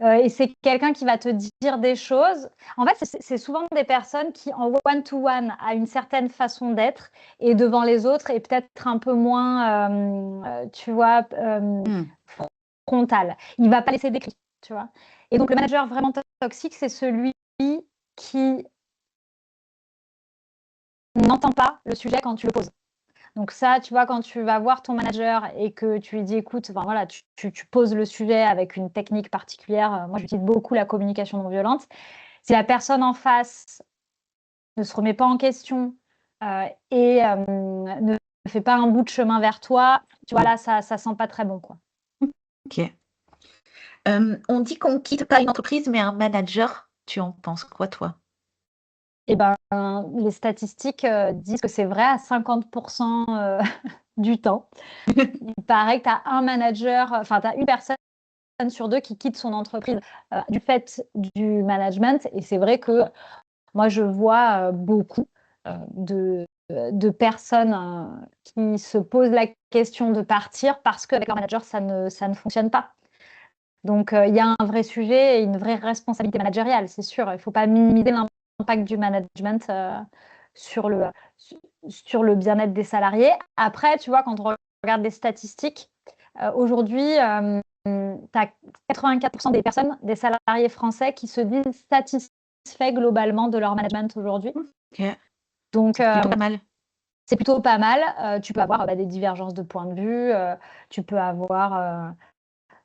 Et c'est quelqu'un qui va te dire des choses. En fait, c'est souvent des personnes qui, en one to one, a une certaine façon d'être et devant les autres est peut-être un peu moins, tu vois, frontal. Il va pas laisser d'écrit, tu vois? Et donc le manager vraiment toxique, c'est celui qui n'entend pas le sujet quand tu le poses. Donc ça, tu vois, quand tu vas voir ton manager et que tu lui dis, écoute, enfin, voilà, tu poses le sujet avec une technique particulière. Moi, j'utilise beaucoup la communication non violente. Si la personne en face ne se remet pas en question et ne fait pas un bout de chemin vers toi, tu vois, là, ça sent pas très bon, quoi. Ok. On dit qu'on quitte pas une entreprise, mais un manager. Tu en penses quoi, toi? Eh ben, les statistiques disent que c'est vrai à 50% du temps. Il paraît que tu as un manager, enfin, tu as une personne sur deux qui quitte son entreprise du fait du management. Et c'est vrai que moi, je vois beaucoup de personnes qui se posent la question de partir parce qu'avec leur manager, ça ne fonctionne pas. Donc, il y a un vrai sujet et une vraie responsabilité managériale, c'est sûr. Il ne faut pas minimiser l'impact du management sur le bien-être des salariés. Après, tu vois, quand on regarde les statistiques, aujourd'hui, tu as 84% des personnes, des salariés français qui se disent satisfaits globalement de leur management aujourd'hui. Ok. Donc, C'est plutôt pas mal. c'est plutôt pas mal. Tu peux avoir des divergences de points de vue, tu peux avoir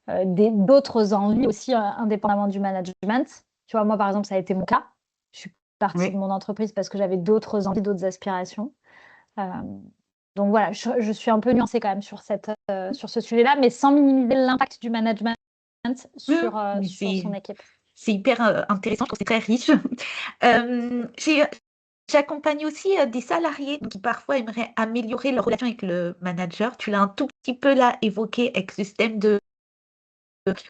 d'autres envies aussi indépendamment du management. Tu vois, moi, par exemple, ça a été mon cas. Je suis partie de Oui. mon entreprise parce que j'avais d'autres envies, d'autres aspirations. Donc voilà, je suis un peu nuancée quand même sur ce sujet-là, mais sans minimiser l'impact du management sur Mais son équipe. c'est hyper intéressant, je trouve que c'est très riche. J'accompagne aussi des salariés qui parfois aimeraient améliorer leur relation avec le manager. Tu l'as un tout petit peu là évoqué avec ce système de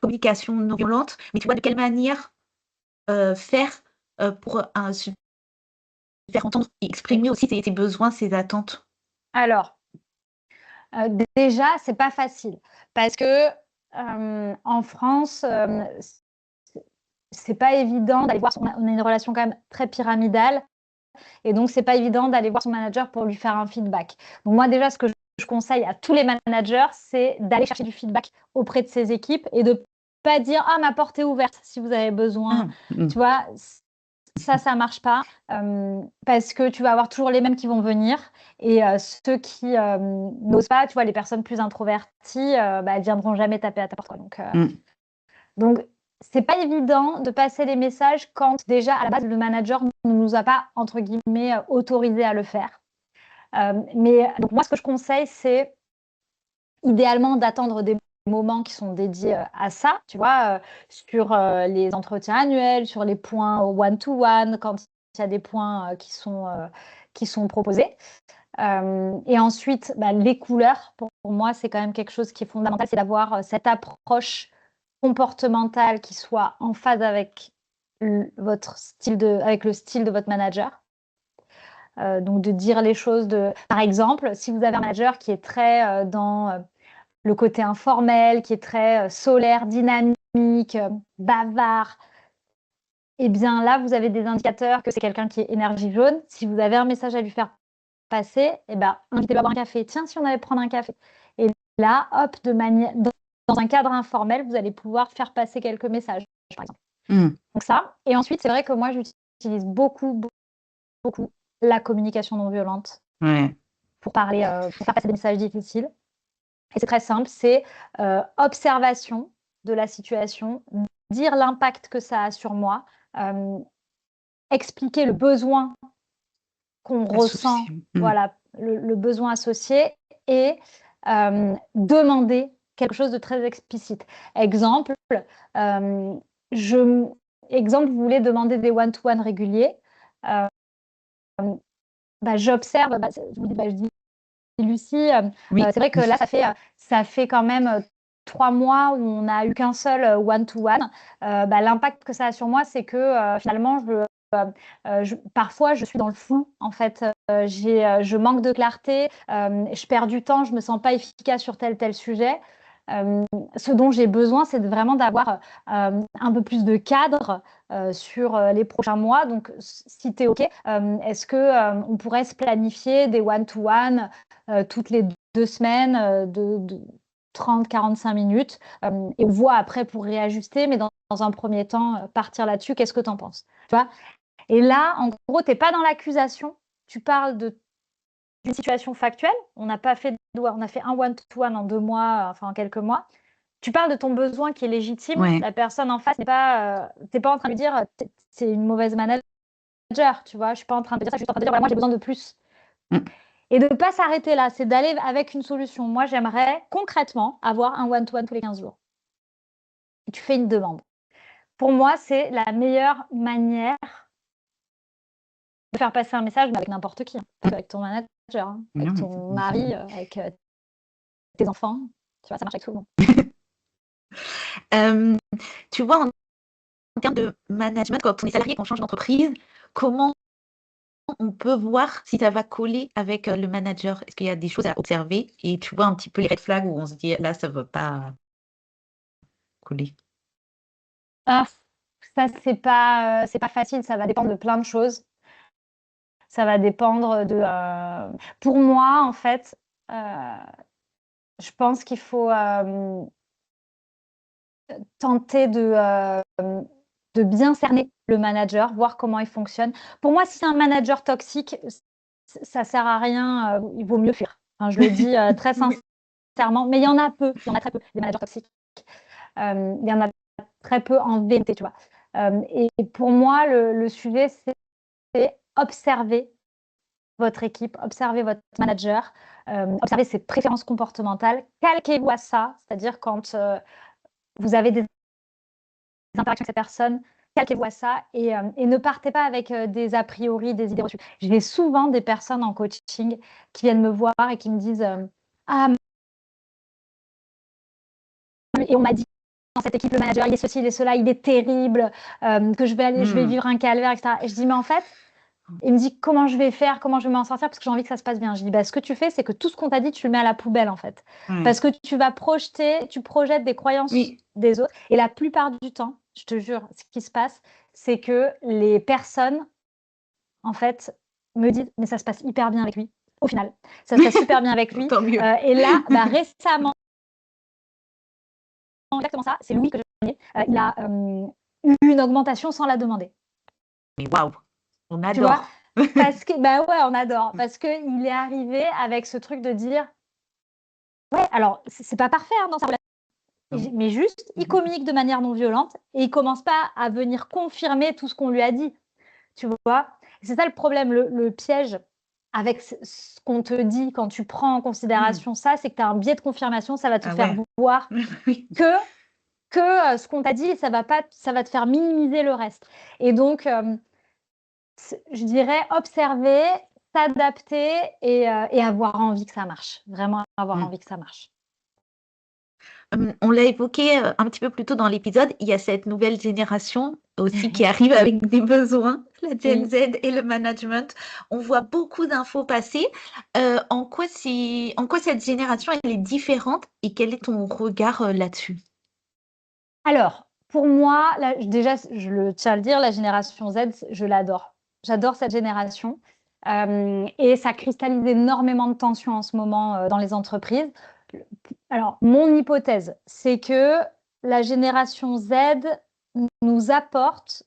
communication non violente, mais tu vois de quelle manière faire pour se faire entendre et exprimer aussi ses besoins, ses attentes. Alors, déjà, c'est pas facile parce que en France, c'est pas évident d'aller voir on a une relation quand même très pyramidale et donc c'est pas évident d'aller voir son manager pour lui faire un feedback. Donc moi déjà, ce que je conseille à tous les managers, c'est d'aller chercher du feedback auprès de ses équipes et de pas dire ma porte est ouverte si vous avez besoin. Tu vois, ça marche pas parce que tu vas avoir toujours les mêmes qui vont venir et ceux qui n'osent pas, tu vois, les personnes plus introverties, elles viendront jamais taper à ta porte, quoi. Donc c'est pas évident de passer les messages quand déjà à la base le manager ne nous a pas entre guillemets autorisé à le faire. Mais donc moi ce que je conseille, c'est idéalement d'attendre des moments qui sont dédiés à ça, tu vois, sur les entretiens annuels, sur les points one-to-one, quand il y a des points qui sont proposés. Et ensuite, les couleurs, pour moi, c'est quand même quelque chose qui est fondamental, c'est d'avoir cette approche comportementale qui soit en phase avec avec le style de votre manager. Donc de dire les choses par exemple, si vous avez un manager qui est très dans le côté informel, qui est très solaire, dynamique, bavard, eh bien là, vous avez des indicateurs que c'est quelqu'un qui est énergie jaune. Si vous avez un message à lui faire passer, invitez-le à boire un café. Tiens, si on allait prendre un café. Et là, hop, dans un cadre informel, vous allez pouvoir faire passer quelques messages, par exemple. Donc ça. Et ensuite, c'est vrai que moi, j'utilise beaucoup, beaucoup la communication non violente pour parler, pour faire passer des messages difficiles. Et c'est très simple, c'est observation de la situation, dire l'impact que ça a sur moi, expliquer le besoin qu'on ressent, voilà, le besoin associé et demander quelque chose de très explicite. Exemple, vous voulez demander des one-to-one réguliers. J'observe, je dis Lucie, c'est vrai que là, ça fait quand même 3 mois où on n'a eu qu'un seul one-to-one. L'impact que ça a sur moi, c'est que finalement, parfois, je suis dans le flou, en fait. Je manque de clarté, je perds du temps, je ne me sens pas efficace sur tel sujet. Ce dont j'ai besoin, c'est vraiment d'avoir un peu plus de cadre sur les prochains mois. Donc, si tu es OK, est-ce qu'on pourrait se planifier des one-to-one toutes les 2 semaines de 30-45 minutes et on voit après pour réajuster, mais dans un premier temps, partir là-dessus. Qu'est-ce que tu en penses? Tu vois? Et là, en gros, tu n'es pas dans l'accusation, tu parles d'une situation factuelle. On a fait un one-to-one en 2 mois, enfin en quelques mois. Tu parles de ton besoin qui est légitime. Ouais. La personne en face t'es pas en train de lui dire c'est une mauvaise manager, tu vois. Je suis pas en train de dire ça, je suis en train de dire voilà, moi j'ai besoin de plus. Mm. Et de ne pas s'arrêter là, c'est d'aller avec une solution. Moi, j'aimerais concrètement avoir un one-to-one tous les 15 jours. Et tu fais une demande. Pour moi, c'est la meilleure manière de faire passer un message, mais avec n'importe qui, avec ton manager, avec Non, ton mari, avec tes enfants. Tu vois, ça marche avec tout le monde. Tu vois, en termes de management, quand on est salarié, qu'on change d'entreprise, comment on peut voir si ça va coller avec le manager? Est-ce qu'il y a des choses à observer? Et tu vois un petit peu les red flags où on se dit là, ça ne va pas coller. Ah, ça, c'est pas facile, ça va dépendre de plein de choses. Ça va dépendre de. Pour moi, en fait, je pense qu'il faut tenter de bien cerner le manager, voir comment il fonctionne. Pour moi, si c'est un manager toxique, ça sert à rien, il vaut mieux fuir. Enfin, je le dis très sincèrement, mais il y en a peu, il y en a très peu, des managers toxiques. Il y en a très peu en vérité, tu vois. Et pour moi, le sujet, c'est observer votre équipe, observer votre manager, observer ses préférences comportementales, calquez-vous à ça, c'est-à-dire quand vous avez des interactions avec cette personne, calquez-vous à ça et ne partez pas avec des a priori, des idées reçues. J'ai souvent des personnes en coaching qui viennent me voir et qui me disent ah, et on m'a dit dans cette équipe, le manager, il est ceci, il est cela, il est terrible, que je vais vivre un calvaire, etc. Et je dis, mais en fait, il me dit comment je vais faire, comment je vais m'en sortir parce que j'ai envie que ça se passe bien. Je dis, bah, ce que tu fais, c'est que tout ce qu'on t'a dit, tu le mets à la poubelle, en fait. Parce que tu projettes des croyances des autres. Et la plupart du temps, je te jure, ce qui se passe, c'est que les personnes, en fait, me disent, mais ça se passe hyper bien avec lui. Au final, ça se passe super bien avec lui. Tant mieux. Et là, bah, récemment, exactement ça, c'est lui que je connais. Il a eu une augmentation sans la demander. Mais waouh, on Tu vois, adore. parce que, bah ouais, on adore. Parce qu'il est arrivé avec ce truc de dire, ouais, alors, c'est pas parfait dans sa relation, mais juste, il communique de manière non violente et il commence pas à venir confirmer tout ce qu'on lui a dit. Tu vois, c'est ça le problème, le piège avec ce qu'on te dit quand tu prends en considération ça, c'est que tu as un biais de confirmation, ça va te faire voir que ce qu'on t'a dit, ça va te faire minimiser le reste. Et donc, je dirais observer, s'adapter et avoir envie que ça marche. Vraiment avoir envie que ça marche. On l'a évoqué un petit peu plus tôt dans l'épisode, il y a cette nouvelle génération aussi qui arrive avec des besoins, la Gen Z et le management. On voit beaucoup d'infos passer. En quoi cette génération elle est différente et quel est ton regard là-dessus? Alors, pour moi, déjà, je le tiens à le dire, la génération Z, je l'adore. J'adore cette génération. Et ça cristallise énormément de tensions en ce moment dans les entreprises. Alors, mon hypothèse, c'est que la génération Z nous apporte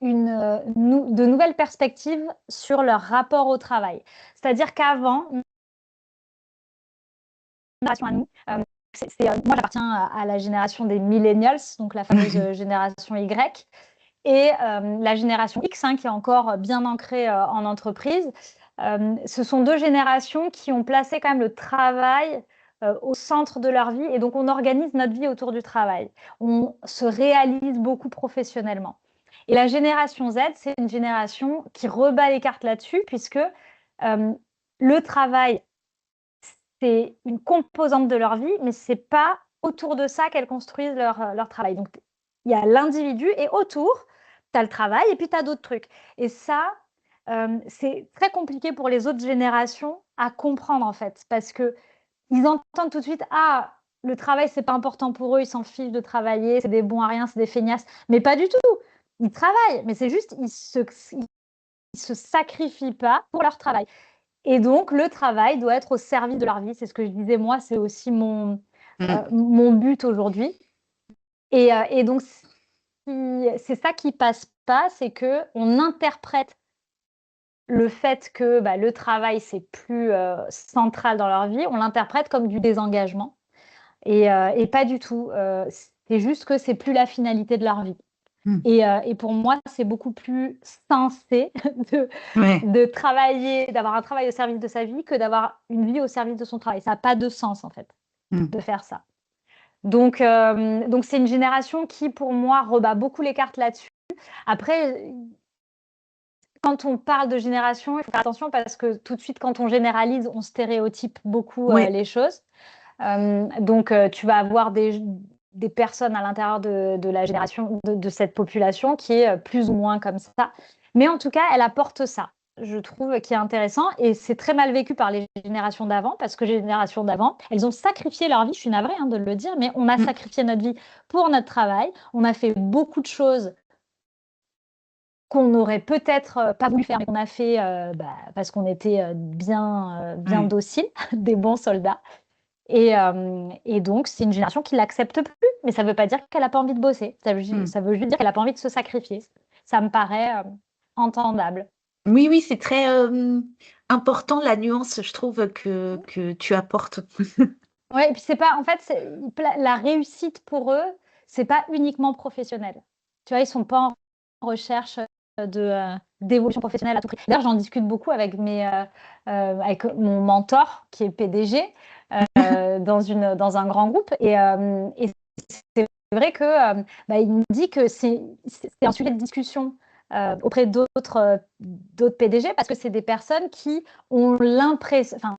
de nouvelles perspectives sur leur rapport au travail. C'est-à-dire qu'avant, génération à nous, moi j'appartiens à la génération des millennials, donc la fameuse génération Y, et la génération X, qui est encore bien ancrée en entreprise. Ce sont deux générations qui ont placé quand même le travail au centre de leur vie, et donc on organise notre vie autour du travail. On se réalise beaucoup professionnellement. Et la génération Z, c'est une génération qui rebat les cartes là-dessus, puisque le travail, c'est une composante de leur vie, mais ce n'est pas autour de ça qu'elles construisent leur travail. Donc, il y a l'individu et autour, tu as le travail et puis tu as d'autres trucs. Et ça, c'est très compliqué pour les autres générations à comprendre, en fait, parce qu'ils entendent tout de suite « Ah, le travail, ce n'est pas important pour eux, ils s'en fichent de travailler, c'est des bons à rien, c'est des feignasses. » Mais pas du tout. Ils travaillent, mais c'est juste ils se sacrifient pas pour leur travail. Et donc, le travail doit être au service de leur vie. C'est ce que je disais, moi, c'est aussi mon but aujourd'hui. Et donc, c'est ça qui passe passe, c'est qu'on interprète le fait que le travail, c'est plus central dans leur vie, on l'interprète comme du désengagement et pas du tout. C'est juste que c'est plus la finalité de leur vie. Mm. Et pour moi, c'est beaucoup plus sensé Ouais. de travailler, d'avoir un travail au service de sa vie que d'avoir une vie au service de son travail. Ça n'a pas de sens, en fait, Mm. de faire ça. Donc c'est une génération qui, pour moi, rebat beaucoup les cartes là-dessus. Après, quand on parle de génération, il faut faire attention parce que tout de suite, quand on généralise, on stéréotype beaucoup Oui. les choses. Donc, tu vas avoir des personnes à l'intérieur de la génération, de cette population qui est plus ou moins comme ça. Mais en tout cas, elle apporte ça, je trouve, qui est intéressant. Et c'est très mal vécu par les générations d'avant, parce que les générations d'avant, elles ont sacrifié leur vie. Je suis navrée de le dire, mais on a sacrifié notre vie pour notre travail. On a fait beaucoup de choses qu'on n'aurait peut-être pas voulu faire, mais qu'on a fait parce qu'on était bien Ouais. dociles, des bons soldats. Et donc, c'est une génération qui ne l'accepte plus, mais ça ne veut pas dire qu'elle n'a pas envie de bosser. Ça veut juste dire qu'elle n'a pas envie de se sacrifier. Ça me paraît entendable. Oui, oui, c'est très important la nuance, je trouve, que tu apportes. Oui, et puis c'est pas, en fait, la réussite pour eux, c'est pas uniquement professionnel. Tu vois, ils sont pas en recherche d'évolution professionnelle à tout prix. D'ailleurs, j'en discute beaucoup avec avec mon mentor qui est PDG dans un grand groupe, et c'est vrai que il me dit que c'est un sujet de discussion auprès d'autres PDG, parce que c'est des personnes qui ont l'impression, enfin,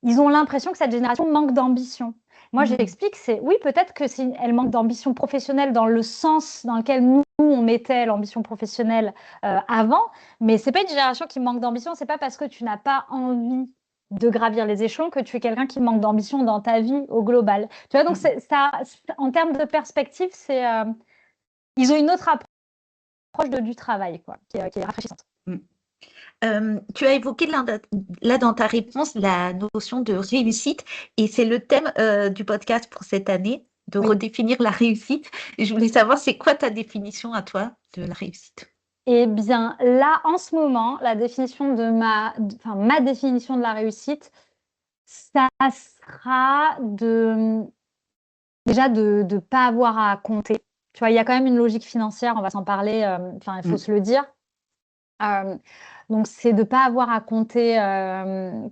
ils ont l'impression que cette génération manque d'ambition. Moi, j'explique, oui, peut-être que elle manque d'ambition professionnelle dans le sens dans lequel nous, on mettait l'ambition professionnelle avant, mais c'est pas une génération qui manque d'ambition. C'est pas parce que tu n'as pas envie de gravir les échelons que tu es quelqu'un qui manque d'ambition dans ta vie au global. Tu vois, donc ça, en termes de perspective, ils ont une autre approche du travail, quoi, qui est rafraîchissante. Tu as évoqué là dans ta réponse la notion de réussite et c'est le thème du podcast pour cette année, de redéfinir la réussite. Et je voulais savoir, c'est quoi ta définition à toi de la réussite? Eh bien, là, en ce moment, la définition ma définition de la réussite, ça sera déjà de ne pas avoir à compter. Tu vois, il y a quand même une logique financière, on va s'en parler, il faut se le dire. Donc, c'est de ne pas avoir à compter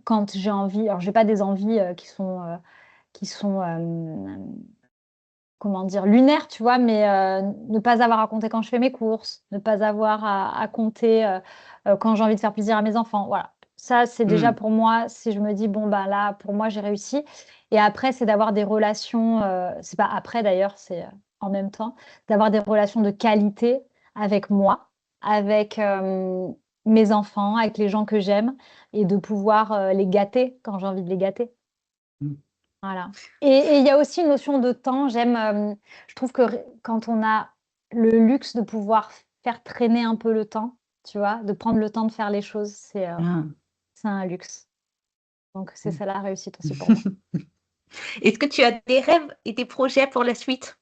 quand j'ai envie. Alors, je n'ai pas des envies qui sont comment dire, lunaire, tu vois, mais ne pas avoir à compter quand je fais mes courses, ne pas avoir à compter quand j'ai envie de faire plaisir à mes enfants. Voilà. Ça, c'est déjà pour moi, si je me dis, bon, là, pour moi, j'ai réussi. Et après, c'est d'avoir des relations, c'est pas après d'ailleurs, c'est en même temps, d'avoir des relations de qualité avec moi, avec mes enfants, avec les gens que j'aime, et de pouvoir les gâter quand j'ai envie de les gâter. Voilà. Et il y a aussi une notion de temps. Je trouve que quand on a le luxe de pouvoir faire traîner un peu le temps, tu vois, de prendre le temps de faire les choses, c'est un luxe. Donc, c'est ça la réussite aussi pour moi. Est-ce que tu as des rêves et des projets pour la suite?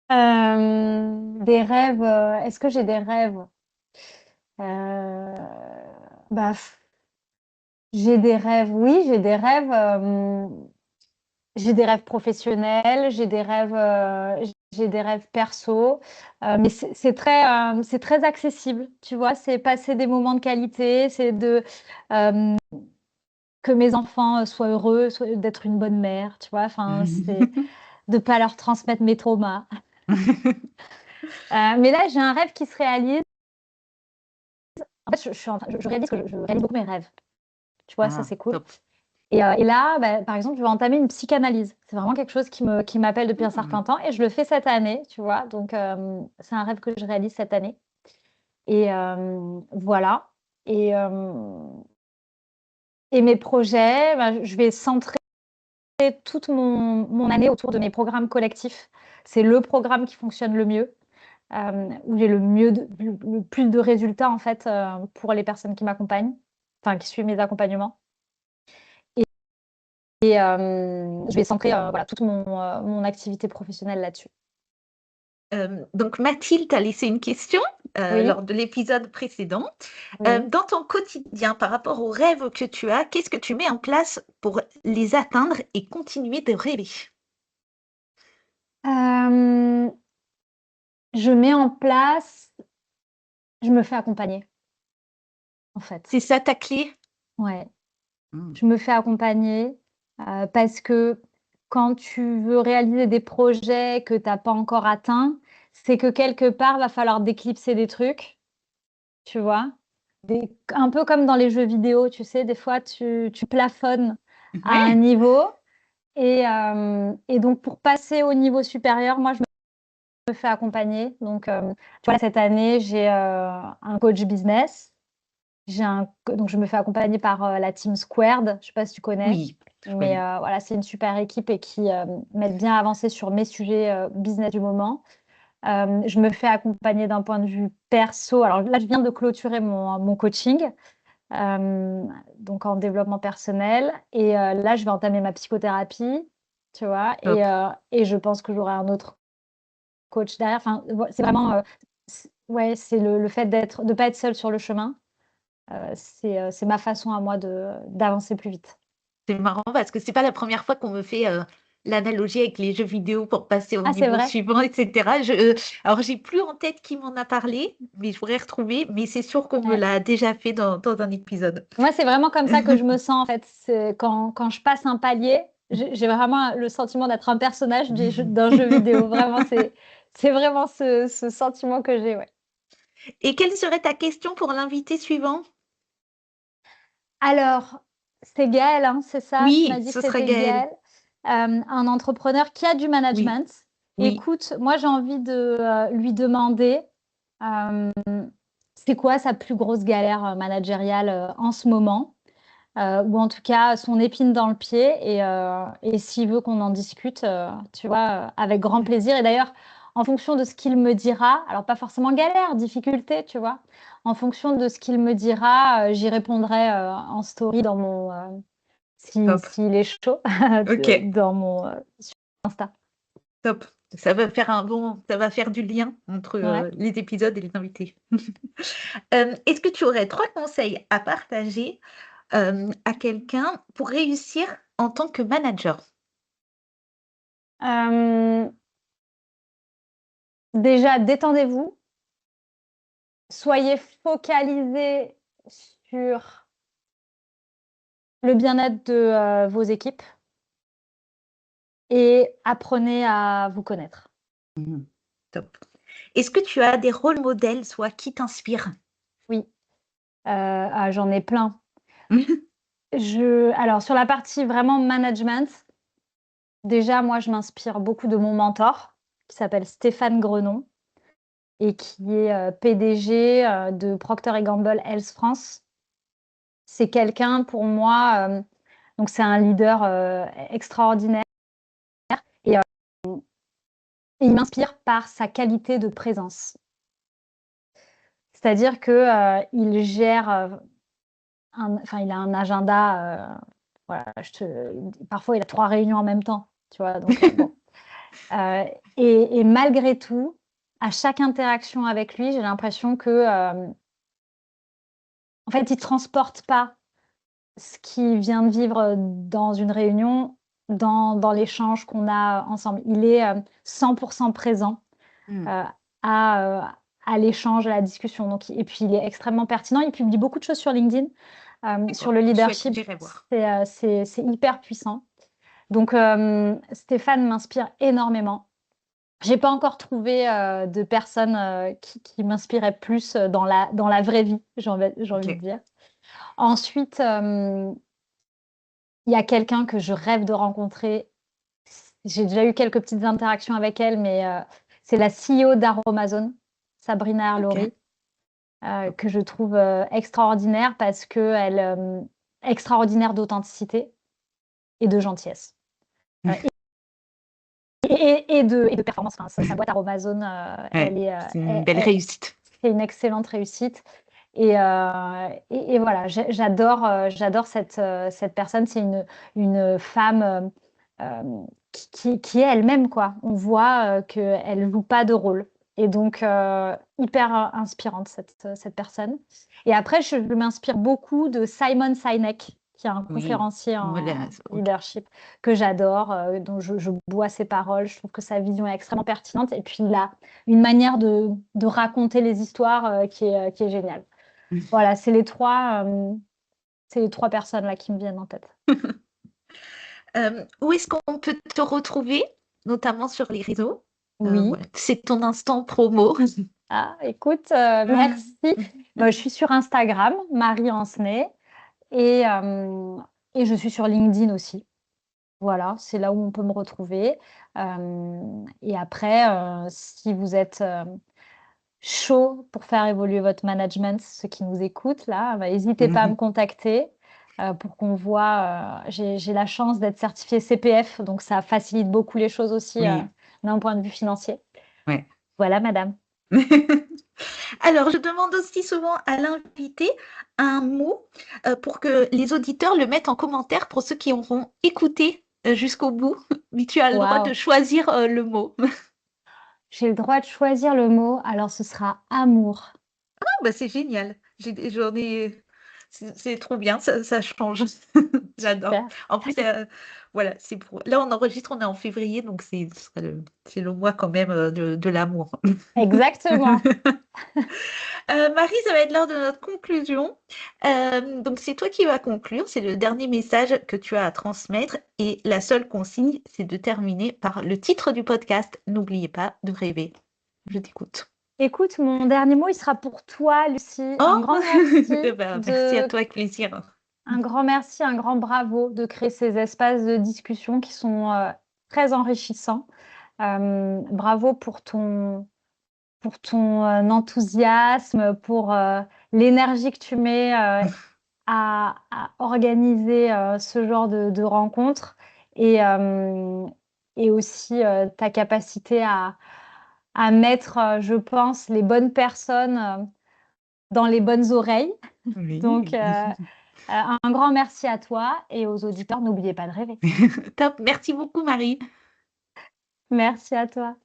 Des rêves, est-ce que j'ai des rêves? Euh, bah, j'ai des rêves, oui, j'ai des rêves professionnels, j'ai des rêves perso, mais c'est très accessible, tu vois? C'est passer des moments de qualité, c'est que mes enfants soient heureux, d'être une bonne mère, tu vois? Enfin, c'est de pas leur transmettre mes traumas. Mais là, j'ai un rêve qui se réalise. En fait, je réalise que je réalise beaucoup mes rêves. Tu vois? Ça, c'est cool. Top. Et là, par exemple, je vais entamer une psychanalyse. C'est vraiment quelque chose qui m'appelle depuis un certain temps, et je le fais cette année, tu vois? Donc, c'est un rêve que je réalise cette année, et voilà. Et mes projets, je vais centrer toute mon année autour de mes programmes collectifs. C'est le programme qui fonctionne le mieux, où j'ai le plus de résultats, en fait, pour les personnes qui m'accompagnent, enfin, qui suivent mes accompagnements. Et je vais centrer voilà, toute mon activité professionnelle là-dessus. Donc Mathilde a laissé une question Oui, lors de l'épisode précédent. oui. Dans ton quotidien, par rapport aux rêves que tu as, qu'est-ce que tu mets en place pour les atteindre et continuer de rêver? Euh, je mets en place, je me fais accompagner, en fait. C'est ça ta clé? Ouais, Mmh. je me fais accompagner parce que quand tu veux réaliser des projets que tu n'as pas encore atteints, c'est que quelque part, va falloir déclipser des trucs, tu vois? Un peu comme dans les jeux vidéo, tu sais, des fois, tu plafonnes à un Ouais, niveau et donc pour passer au niveau supérieur, moi, je me fais accompagner. Donc, tu vois, cette année, j'ai un coach business. Donc, je me fais accompagner par la team Squared. Je sais pas si tu connais, oui, je mais connais. voilà, c'est une super équipe et qui m'aide bien à avancer sur mes sujets business du moment. Je me fais accompagner d'un point de vue perso. Alors là, je viens de clôturer mon coaching, euh, donc en développement personnel. Et là, je vais entamer ma psychothérapie, tu vois, Top. et je pense que j'aurai un autre coach derrière. Enfin, c'est vraiment, ouais, c'est le fait de pas être seule sur le chemin. C'est ma façon à moi d'avancer plus vite. C'est marrant parce que c'est pas la première fois qu'on me fait l'analogie avec les jeux vidéo pour passer au Ah, c'est niveau vrai? suivant, etc. Alors, j'ai plus en tête qui m'en a parlé, mais je pourrais retrouver. Mais c'est sûr qu'on me Ouais. l'a déjà fait dans un épisode. Moi, c'est vraiment comme ça que je me sens, en fait. C'est quand je passe un palier, j'ai vraiment le sentiment d'être un personnage d'un jeu vidéo. Vraiment, c'est vraiment ce sentiment que j'ai, ouais. Et quelle serait ta question pour l'invité suivant? Alors, c'est Gaël, hein, c'est ça? Tu m'as Oui, dit que ce serait c'était Gaël. Gaël, un entrepreneur qui a du Oui, management. oui, Écoute, moi, j'ai envie de lui demander, euh, c'est quoi sa plus grosse galère managériale en ce moment? Ou en tout cas son épine dans le pied et s'il veut qu'on en discute, tu vois, avec grand plaisir. Et d'ailleurs, en fonction de ce qu'il me dira, alors pas forcément galère, difficulté, tu vois, en fonction de ce qu'il me dira, j'y répondrai en story dans top. s'il est chaud, Ok, dans mon sur Insta. top. Ça va faire du lien entre Ouais. les épisodes et les invités. Est-ce que tu aurais trois conseils à partager à quelqu'un pour réussir en tant que manager? Euh, déjà, détendez-vous, soyez focalisés sur le bien-être de vos équipes. Et apprenez à vous connaître. Mmh. Top. Est-ce que tu as des rôles modèles, soit qui t'inspirent? Oui, j'en ai plein. Alors sur la partie vraiment management, déjà moi je m'inspire beaucoup de mon mentor qui s'appelle Stéphane Grenon et qui est, PDG, de Procter& Gamble Health France. C'est quelqu'un pour moi, donc c'est un leader, extraordinaire et il m'inspire par sa qualité de présence. C'est-à-dire que, il gère, il a un agenda, voilà, parfois il a 3 réunions en même temps, tu vois? Donc, bon, heu et malgré tout, à chaque interaction avec lui, j'ai l'impression que, en fait, il transporte pas ce qu'il vient de vivre, dans une réunion, dans l'échange qu'on a ensemble. Il est, 100 présent, Mmh. heu, à, à l'échange, à la discussion. Donc et puis il est extrêmement pertinent. Il publie beaucoup de choses sur LinkedIn, sur D'accord, le chouette, leadership. j'irai voir. C'est hyper puissant. Donc Stéphane m'inspire énormément. J'ai pas encore trouvé, de personne, qui m'inspirait plus, dans la vraie vie, j'ai envie de OK. dire. Ensuite, il y a quelqu'un que je rêve de rencontrer. J'ai déjà eu quelques petites interactions avec elle, mais c'est la CEO d'Aromazone, Sabrina OK. Arlori, Top. que je trouve, extraordinaire parce qu'elle, extraordinaire d'authenticité et de gentillesse, heu et de performance. Enfin, sa boîte Aromazone, Ouais, elle est, c'est une belle réussite. c'est une excellente réussite et voilà, j'adore cette personne. C'est une femme, qui est elle-même, quoi. On voit qu'elle ne joue pas de rôle. Et donc, hyper inspirante, cette personne. Et après, je m'inspire beaucoup de Simon Sinek, qui est un Oui, conférencier voilà, en ok. leadership que j'adore, dont je bois ses paroles. Je trouve que sa vision est extrêmement pertinente. Et puis, il a une manière de raconter les histoires qui est géniale. Voilà, c'est les trois personnes là qui me viennent en tête. Où est-ce qu'on peut te retrouver, notamment sur les réseaux? Oui. Voilà, c'est ton instant promo. Ah, écoute, merci. Bah, je suis sur Instagram, Marie Ancenet, et, et je suis sur LinkedIn aussi. Voilà, c'est là où on peut me retrouver. Et après, si vous êtes chaud pour faire évoluer votre management, ceux qui nous écoutent là, bah, n'hésitez pas à me contacter pour qu'on voit. J'ai la chance d'être certifiée CPF, donc ça facilite beaucoup les choses aussi Oui, d'un point de vue financier. ouais. Voilà, madame. Alors, je demande aussi souvent à l'invité un mot pour que les auditeurs le mettent en commentaire pour ceux qui auront écouté jusqu'au bout. Mais tu as le droit de Waouh! choisir le mot. J'ai le droit de choisir le mot, alors ce sera amour. Ah, bah, c'est génial. J'en ai. C'est trop bien, ça change. J'adore. Super. En plus, voilà, là, on enregistre, on est en février, donc c'est le mois quand même de l'amour. Exactement. Marie, ça va être l'heure de notre conclusion. Donc, c'est toi qui vas conclure. C'est le dernier message que tu as à transmettre. Et la seule consigne, c'est de terminer par le titre du podcast. N'oubliez pas de rêver. Je t'écoute. Écoute, mon dernier mot, il sera pour toi, Lucie. Un Oh, grand merci eh ben, merci à toi, avec plaisir. un grand merci, un grand bravo de créer ces espaces de discussion qui sont très enrichissants. Bravo pour ton enthousiasme, pour l'énergie que tu mets à organiser ce genre de rencontres et, et aussi ta capacité à mettre, je pense, les bonnes personnes dans les bonnes oreilles. Donc, Oui. un grand merci à toi et aux auditeurs. N'oubliez pas de rêver. Top. Merci beaucoup, Marie. Merci à toi.